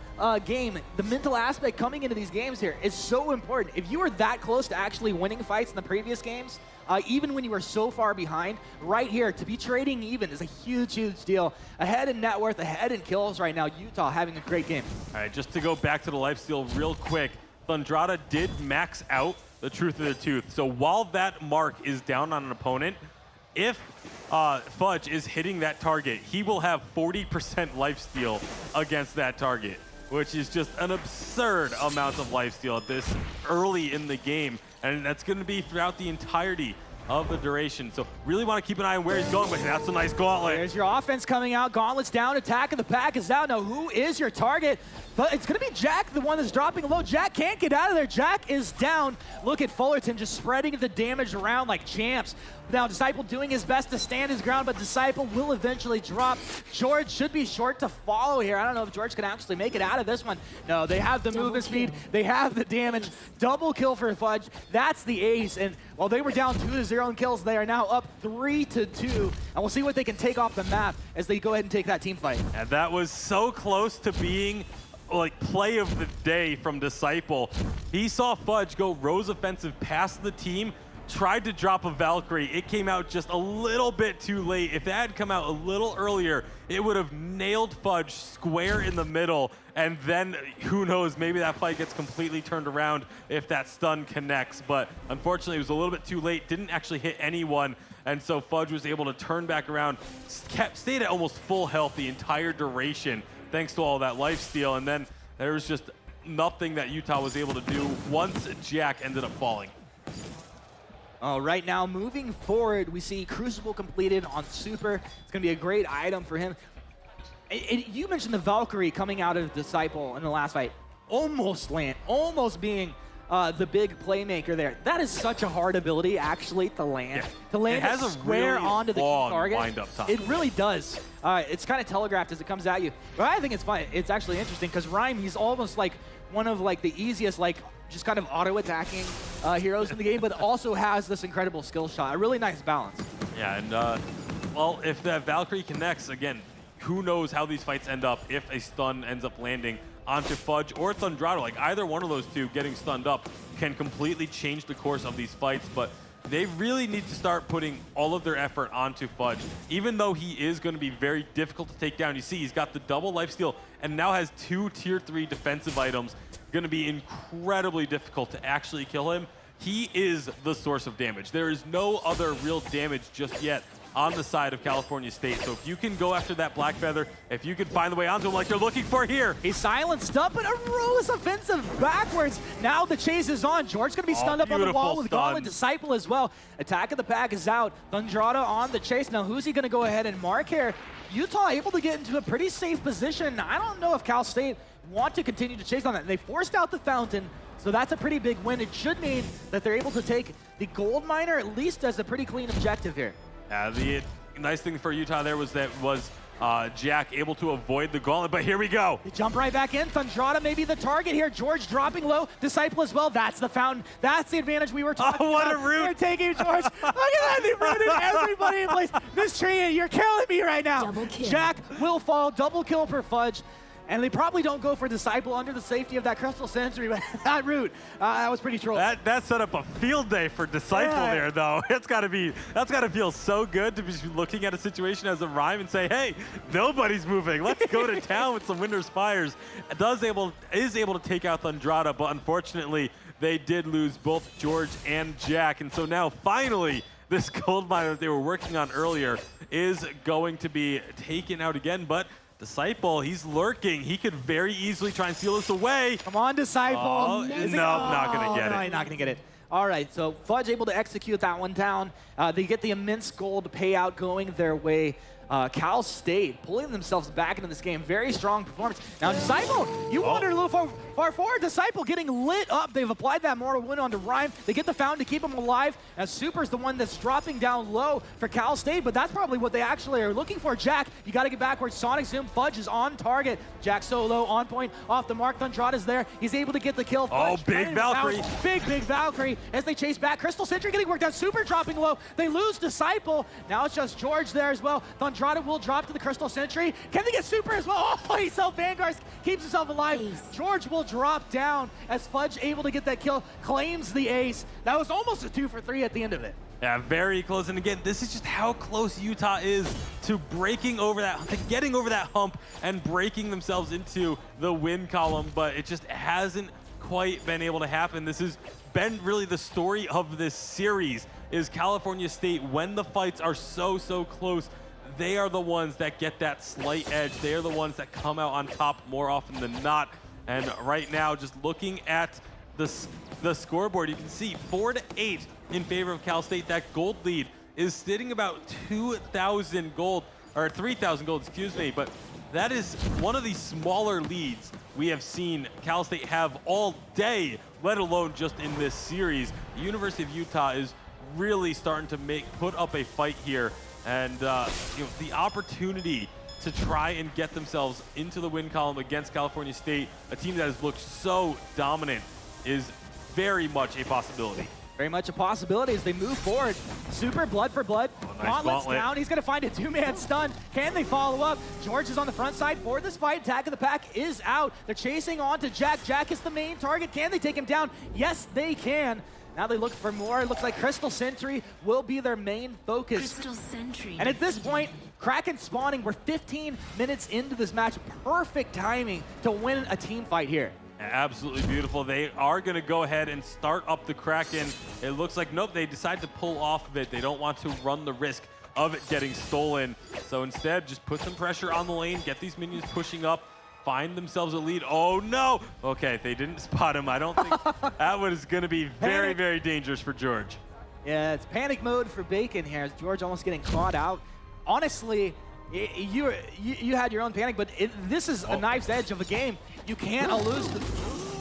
game, the mental aspect coming into these games here is so important. If you were that close to actually winning fights in the previous games, even when you were so far behind, right here, to be trading even is a huge, huge deal. Ahead in net worth, ahead in kills right now, Utah having a great game. All right, just to go back to the lifesteal real quick, Thundrada did max out the Truth of the Tooth. So while that mark is down on an opponent, if Fudge is hitting that target, he will have 40% lifesteal against that target, which is just an absurd amount of lifesteal at this early in the game. And that's going to be throughout the entirety of the duration. So really want to keep an eye on where he's going, but that's a nice gauntlet. There's your offense coming out. Gauntlet's down. Attack of the pack is out. Now, who is your target? But it's going to be Jack, the one that's dropping low. Jack can't get out of there. Jack is down. Look at Fullerton just spreading the damage around like champs. Now, Disciple doing his best to stand his ground, but Disciple will eventually drop. George should be short to follow here. I don't know if George can actually make it out of this one. No, they have the movement speed. They have the damage. Double kill for Fudge. That's the ace. And while they were down 2-0 in kills, they are now up 3-2. And we'll see what they can take off the map as they go ahead and take that team fight. And that was so close to being like play of the day from Disciple. He saw Fudge go Rose offensive past the team, tried to drop a Valkyrie. It came out just a little bit too late. If that had come out a little earlier, it would have nailed Fudge square in the middle. And then, who knows, maybe that fight gets completely turned around if that stun connects. But unfortunately, it was a little bit too late. Didn't actually hit anyone. And so Fudge was able to turn back around, stayed at almost full health the entire duration, thanks to all that lifesteal. And then there was just nothing that Utah was able to do once Jack ended up falling. Right now, moving forward, we see Crucible completed on Super. It's going to be a great item for him. You mentioned the Valkyrie coming out of Disciple in the last fight. Almost being the big playmaker there. That is such a hard ability, actually, to land. Yeah. To land it has it a square really onto the key long target. wind-up time. It really does. It's kind of telegraphed as it comes at you. But I think it's fun. It's actually interesting because Rhyme, he's almost like one of like the easiest, like just kind of auto-attacking heroes in the game, but also has this incredible skill shot. A really nice balance. Yeah, and well, if that Valkyrie connects, again, who knows how these fights end up if a stun ends up landing onto Fudge or Thundrada. Like either one of those two getting stunned up can completely change the course of these fights, but they really need to start putting all of their effort onto Fudge. Even though he is going to be very difficult to take down. You see, he's got the double lifesteal and now has 2 tier 3 defensive items. Going to be incredibly difficult to actually kill him. He is the source of damage. There is no other real damage just yet on the side of California State. So if you can go after that Black Feather, if you can find the way onto him like they're looking for here. He's silenced up, but a Rose offensive backwards. Now the chase is on. George's going to be stunned up on the wall with Gauntlet Disciple as well. Attack of the Pack is out. Thundrada on the chase. Now who's he going to go ahead and mark here? Utah able to get into a pretty safe position. I don't know if Cal State want to continue to chase on that. They forced out the Fountain, so that's a pretty big win. It should mean that they're able to take the Gold Miner at least as a pretty clean objective here. The nice thing for Utah there was that Jack able to avoid the gauntlet, but here we go. They jump right back in. Thundrada may be the target here. George dropping low. Disciple as well. That's the Fountain. That's the advantage we were talking what about. a root. We're taking George. Look at that. They rooted everybody in place. Miss Trina, you're killing me right now. Double kill. Jack will fall. Double kill for Fudge. And they probably don't go for Disciple under the safety of that Crystal Sensory, but that route, that was pretty troll. That set up a field day for Disciple there, though. That's got to feel so good to be looking at a situation as a Rhyme and say, hey, nobody's moving. Let's go to town with some Winter Spires. Is able to take out Thundrada, but unfortunately, they did lose both George and Jack. And so now, finally, this gold mine that they were working on earlier is going to be taken out again, but Disciple, he's lurking. He could very easily try and steal this away. Come on, Disciple. Oh, Is nope, not gonna get no, it. he's not gonna get it. All right, so Fudge able to execute that one down. They get the immense gold payout going their way. Cal State pulling themselves back into this game. Very strong performance. Now, Disciple, you wandered a little far forward. Disciple getting lit up. They've applied that mortal wound onto Rhyme. They get the fountain to keep him alive. As Super's the one that's dropping down low for Cal State, but that's probably what they actually are looking for. Jack, you got to get backwards. Sonic Zoom, Fudge is on target. Jack solo, on point, off the mark. Thundrada's there. He's able to get the kill. Oh, Fudge big Valkyrie. Big Valkyrie as they chase back. Crystal Sentry getting worked out. Super dropping low. They lose Disciple. Now it's just George there as well. Thundrada will drop to the Crystal Sentry. Can they get Super as well? Oh, he self-vanguards, keeps himself alive. Ace. George will drop down as Fudge able to get that kill, claims the ace. That was almost a 2 for 3 at the end of it. Yeah, very close. And again, this is just how close Utah is to breaking over that, to getting over that hump and breaking themselves into the win column, but it just hasn't quite been able to happen. This has been really the story of this series, is California State, when the fights are so close, they are the ones that get that slight edge. They are the ones that come out on top more often than not. And right now, just looking at the scoreboard, you can see 4-8 in favor of Cal State. That gold lead is sitting about 2,000 gold, or 3,000 gold, excuse me. But that is one of the smaller leads we have seen Cal State have all day, let alone just in this series. The University of Utah is really starting to put up a fight here. And you know, the opportunity to try and get themselves into the win column against California State, a team that has looked so dominant, is very much a possibility. Very much a possibility as they move forward. Super blood for blood. Nice Gauntlet's gauntlet. down. He's going to find a two-man stun. Can they follow up? George is on the front side for this fight. Attack of the Pack is out. They're chasing on to Jack. Jack is the main target. Can they take him down? Yes, they can. Now they look for more. It looks like Crystal Sentry will be their main focus. Crystal Sentry. And at this point, Kraken spawning. We're 15 minutes into this match. Perfect timing to win a team fight here. Absolutely beautiful. They are going to go ahead and start up the Kraken. It looks like, nope, they decide to pull off of it. They don't want to run the risk of it getting stolen. So instead, just put some pressure on the lane, get these minions pushing up, find themselves a lead. Oh, no. Okay, they didn't spot him. I don't think that was going to be very dangerous for George. Yeah, it's panic mode for Bacon here. George almost getting caught out. Honestly, you had your own panic, but this is a knife's edge of a game. You can't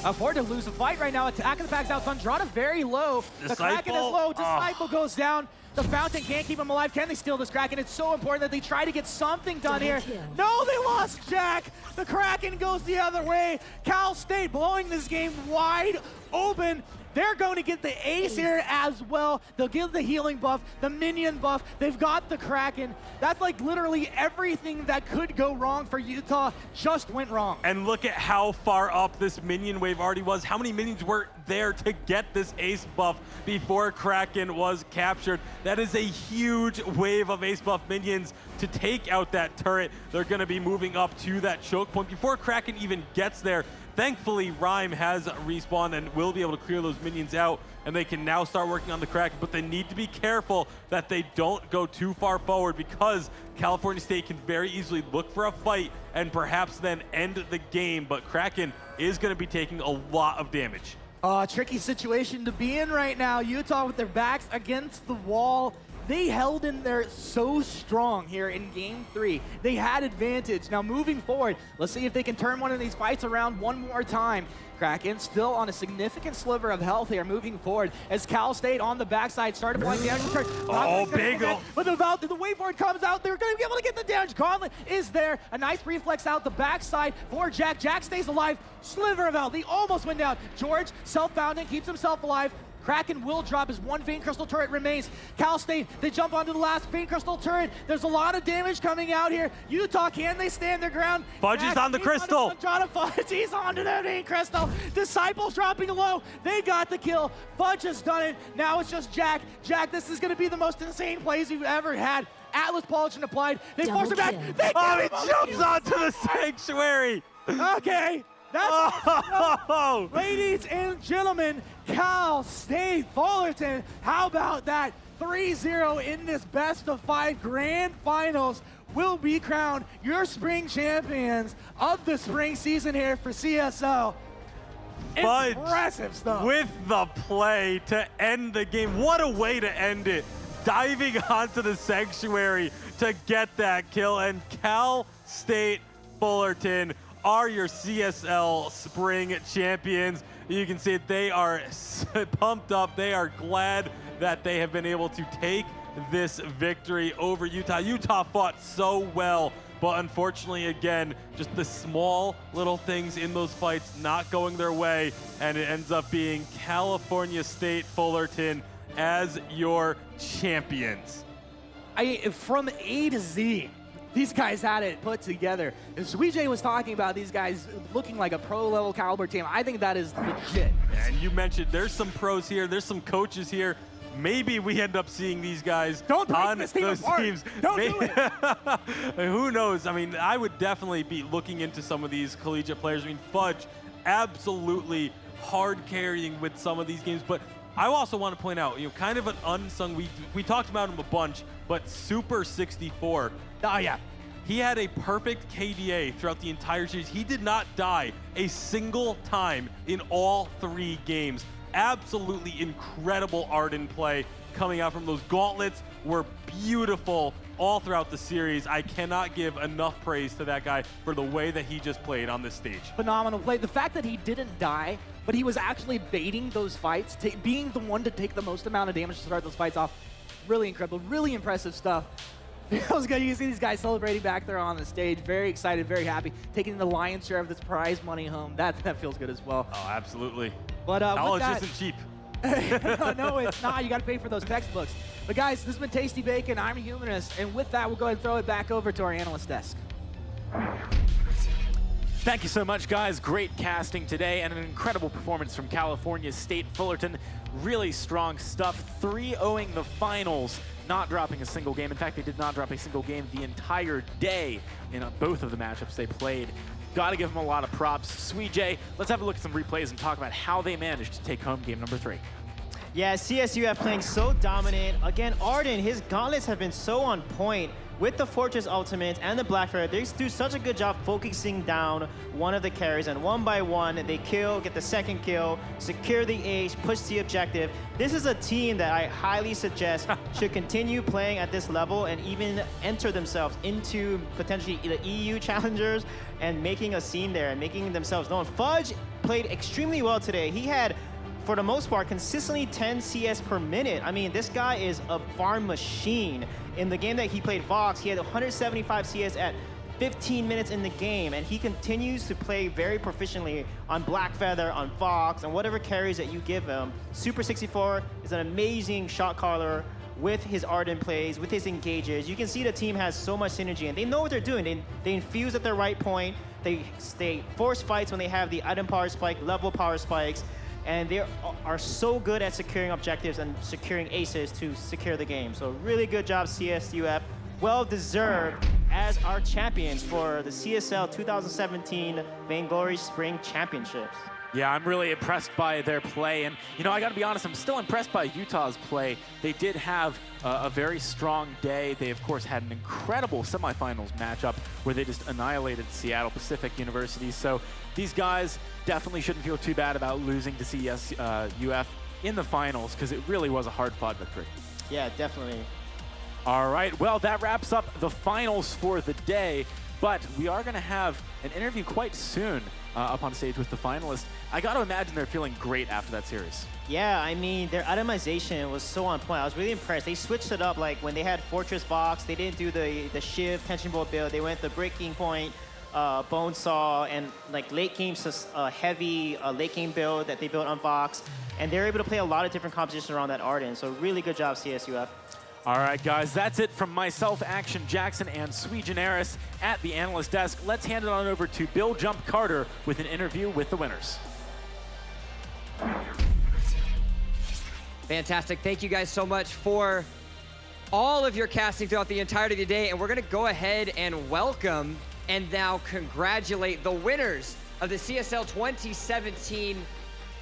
afford to lose a fight right now. Attack of the Pack's out. Thundrada very low. The Kraken is low. Disciple goes down. The Fountain can't keep him alive. Can they steal this Kraken? It's so important that they try to get something done here. No, they lost Jack. The Kraken goes the other way. Cal State blowing this game wide open. They're going to get the ace here as well. They'll give the healing buff, the minion buff. They've got the Kraken. That's like literally everything that could go wrong for Utah just went wrong. And look at how far up this minion wave already was. How many minions were there to get this ace buff before Kraken was captured? That is a huge wave of ace buff minions to take out that turret. They're going to be moving up to that choke point before Kraken even gets there. Thankfully, Rhyme has respawned and will be able to clear those minions out, and they can now start working on the Kraken, but they need to be careful that they don't go too far forward, because California State can very easily look for a fight and perhaps then end the game, but Kraken is going to be taking a lot of damage. Tricky situation to be in right now. Utah with their backs against the wall. They held in there so strong here in Game 3. They had advantage. Now moving forward, let's see if they can turn one of these fights around one more time. Kraken still on a significant sliver of health here moving forward as Cal State on the backside started playing damage. Oh, big. But the wave forward comes out. They're going to be able to get the damage. Gauntlet is there. A nice reflex out the backside for Jack. Jack stays alive. Sliver of health. He almost went down. George, self-founding, keeps himself alive. Kraken will drop as one Vein Crystal turret remains. Cal State, they jump onto the last Vein Crystal turret. There's a lot of damage coming out here. Utah, can they stand their ground? Fudge is on the crystal. Fudge, he's onto the Vein Crystal. Disciples dropping low. They got the kill. Fudge has done it. Now it's just Jack. Jack, this is going to be the most insane plays you've ever had. Atlas Polishing applied. They force him back. They he jumps onto the sanctuary. Okay. That's ladies and gentlemen, Cal State Fullerton. How about that? 3-0 in this best of 5 grand finals. will be crowned your spring champions of the spring season here for CSL. Fudge Impressive stuff. with the play to end the game. What a way to end it. Diving onto the sanctuary to get that kill. And Cal State Fullerton are your CSL spring champions. You can see they are pumped up. They are glad that they have been able to take this victory over Utah. Utah fought so well, but unfortunately, again, just the small little things in those fights not going their way, and it ends up being California State Fullerton as your champions. From A to Z, these guys had it put together. If Suijay was talking about these guys looking like a pro-level caliber team, I think that is legit. And you mentioned there's some pros here, there's some coaches here. Maybe we end up seeing these guys on those teams. Don't do it. Who knows? I mean, I would definitely be looking into some of these collegiate players. I mean, Fudge absolutely hard carrying with some of these games, but I also want to point out, kind of an unsung, we talked about him a bunch, but Super 64. Oh, yeah. He had a perfect KDA throughout the entire series. He did not die a single time in all 3 games. Absolutely incredible Arden play coming out from those gauntlets were beautiful all throughout the series. I cannot give enough praise to that guy for the way that he just played on this stage. Phenomenal play. The fact that he didn't die, but he was actually baiting those fights, being the one to take the most amount of damage to start those fights off, really incredible, really impressive stuff. Feels good. You can see these guys celebrating back there on the stage. Very excited, very happy, taking the lion's share of this prize money home. That feels good as well. Oh, absolutely. But college isn't cheap. no, it's not. You got to pay for those textbooks. But guys, this has been Tasty Bacon. I'm a Humanist, and with that, we'll go ahead and throw it back over to our analyst desk. Thank you so much, guys. Great casting today and an incredible performance from California State Fullerton. Really strong stuff. 3-0ing the finals, not dropping a single game. In fact, they did not drop a single game the entire day in both of the matchups they played. Got to give them a lot of props. Suijay, let's have a look at some replays and talk about how they managed to take home game number 3. Yeah, CSUF playing so dominant. Again, Arden, his gauntlets have been so on point with the Fortress Ultimate and the Black Fairy. They do such a good job focusing down one of the carries, and one by one, they kill, get the second kill, secure the ace, push the objective. This is a team that I highly suggest should continue playing at this level and even enter themselves into potentially the EU challengers and making a scene there and making themselves known. Fudge played extremely well today. He had, for the most part, consistently 10 CS per minute. I mean, this guy is a farm machine. In the game that he played Vox, he had 175 CS at 15 minutes in the game, and he continues to play very proficiently on Black Feather, on Vox, and whatever carries that you give him. Super 64 is an amazing shot caller with his Arden plays, with his engages. You can see the team has so much synergy, and they know what they're doing. They infuse at the right point. They force fights when they have the item power spike, level power spikes, and they are so good at securing objectives and securing aces to secure the game. So really good job, CSUF. Well deserved as our champions for the CSL 2017 Vainglory Spring Championships. Yeah, I'm really impressed by their play. And, I got to be honest, I'm still impressed by Utah's play. They did have a very strong day. They, of course, had an incredible semifinals matchup where they just annihilated Seattle Pacific University. So these guys definitely shouldn't feel too bad about losing to CSUF in the finals, because it really was a hard-fought victory. Yeah, definitely. All right, well, that wraps up the finals for the day. But we are going to have an interview quite soon up on stage with the finalists. I got to imagine they're feeling great after that series. Yeah, I mean, their itemization was so on point. I was really impressed. They switched it up. Like, when they had Fortress Vox, they didn't do the Shiv Tension Bolt build. They went the Breaking Point, Bone Saw, and like late game heavy late game build that they built on Vox. And they're able to play a lot of different compositions around that Arden. So really good job, CSUF. All right, guys, that's it from myself, Action Jackson, and Suijay at the analyst desk. Let's hand it on over to Bill Jump Carter with an interview with the winners. Fantastic. Thank you guys so much for all of your casting throughout the entirety of the day. And we're going to go ahead and welcome and now congratulate the winners of the CSL 2017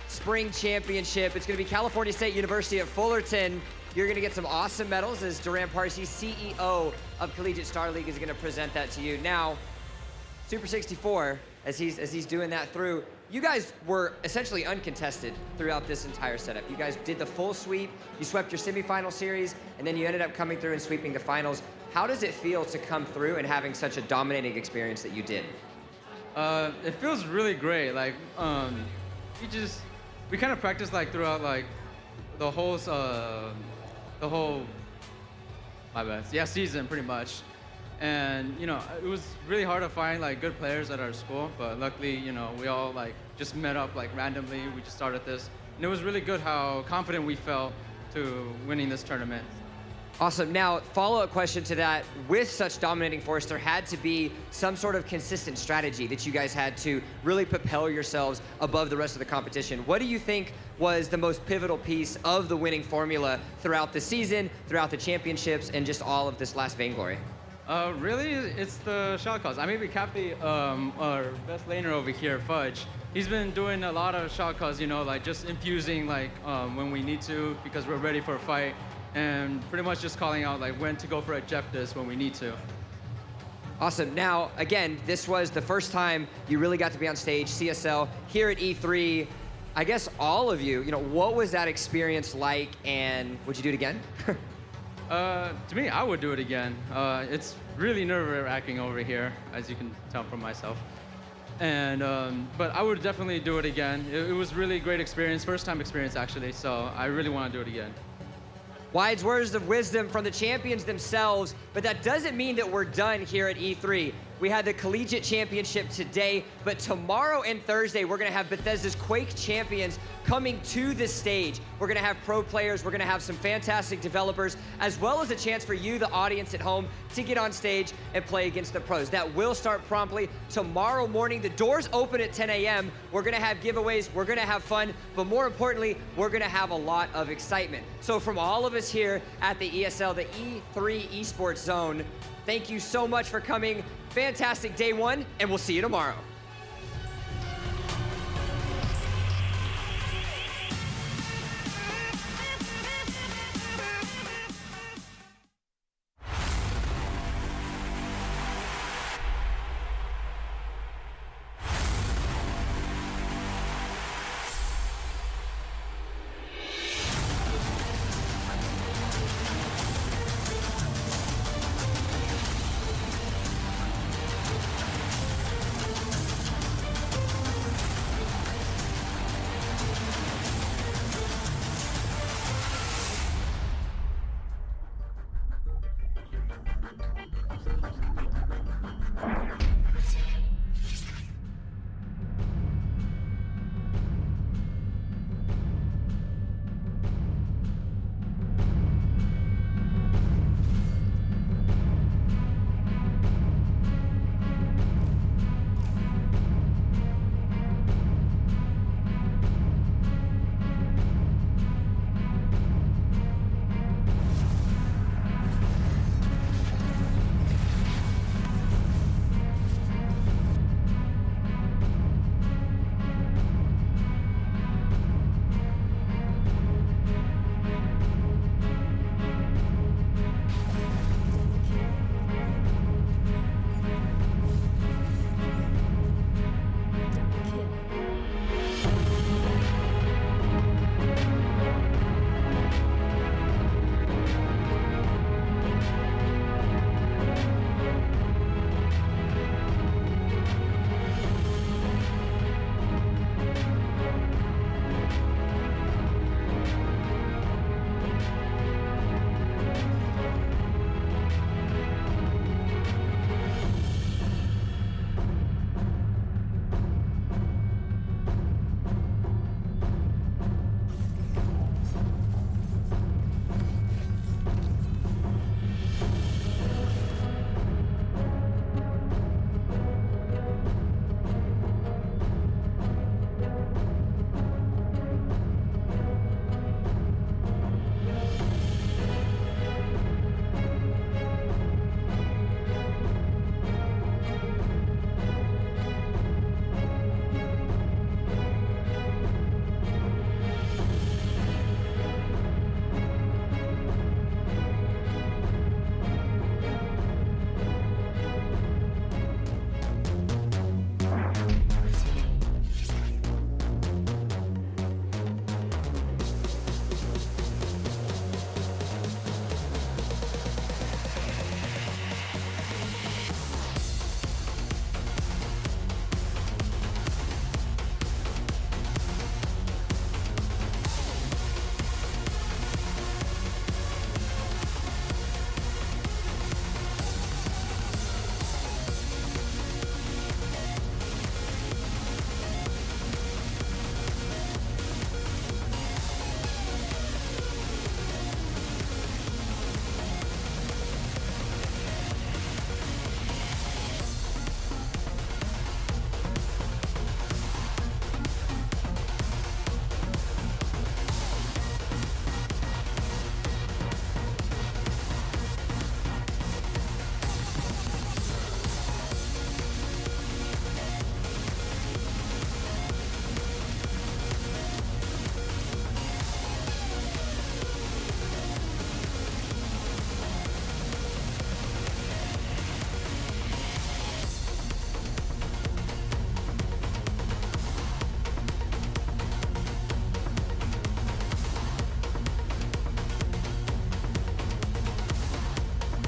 Spring Championship. It's going to be California State University at Fullerton You're going to get some awesome medals as Duran Parsi, CEO of Collegiate Star League, is going to present that to you. Now, Super 64, as he's doing that through, you guys were essentially uncontested throughout this entire setup. You guys did the full sweep, you swept your semifinal series, and then you ended up coming through and sweeping the finals. How does it feel to come through and having such a dominating experience that you did? It feels really great. Like, we kind of practiced like throughout like the whole season pretty much. And you know, it was really hard to find like good players at our school, but luckily, you know, we all like just met up like randomly. We just started this, and it was really good how confident we felt to winning this tournament. Awesome. Now, follow-up question to that. With such dominating force, there had to be some sort of consistent strategy that you guys had to really propel yourselves above the rest of the competition. What do you think was the most pivotal piece of the winning formula throughout the season, throughout the championships, and just all of this last Vainglory? Really, it's the shot calls. I mean, we Cappy, our best laner over here, Fudge. He's been doing a lot of shot calls, you know, like just infusing like when we need to because we're ready for a fight, and pretty much just calling out like when to go for objectives when we need to. Awesome. Now, again, this was the first time you really got to be on stage, CSL, here at E3. I guess all of you, what was that experience like, and would you do it again? To me, I would do it again. It's really nerve-wracking over here, as you can tell from myself. And but I would definitely do it again. It was really great experience, first time experience actually. So I really want to do it again. Wise words of wisdom from the champions themselves, but that doesn't mean that we're done here at E3. We had the Collegiate Championship today, but tomorrow and Thursday, we're gonna have Bethesda's Quake champions coming to the stage. We're gonna have pro players, we're gonna have some fantastic developers, as well as a chance for you, the audience at home, to get on stage and play against the pros. That will start promptly tomorrow morning. The doors open at 10 a.m. We're gonna have giveaways, we're gonna have fun, but more importantly, we're gonna have a lot of excitement. So from all of us here at the ESL, the E3 Esports Zone, thank you so much for coming. Fantastic day one, and we'll see you tomorrow.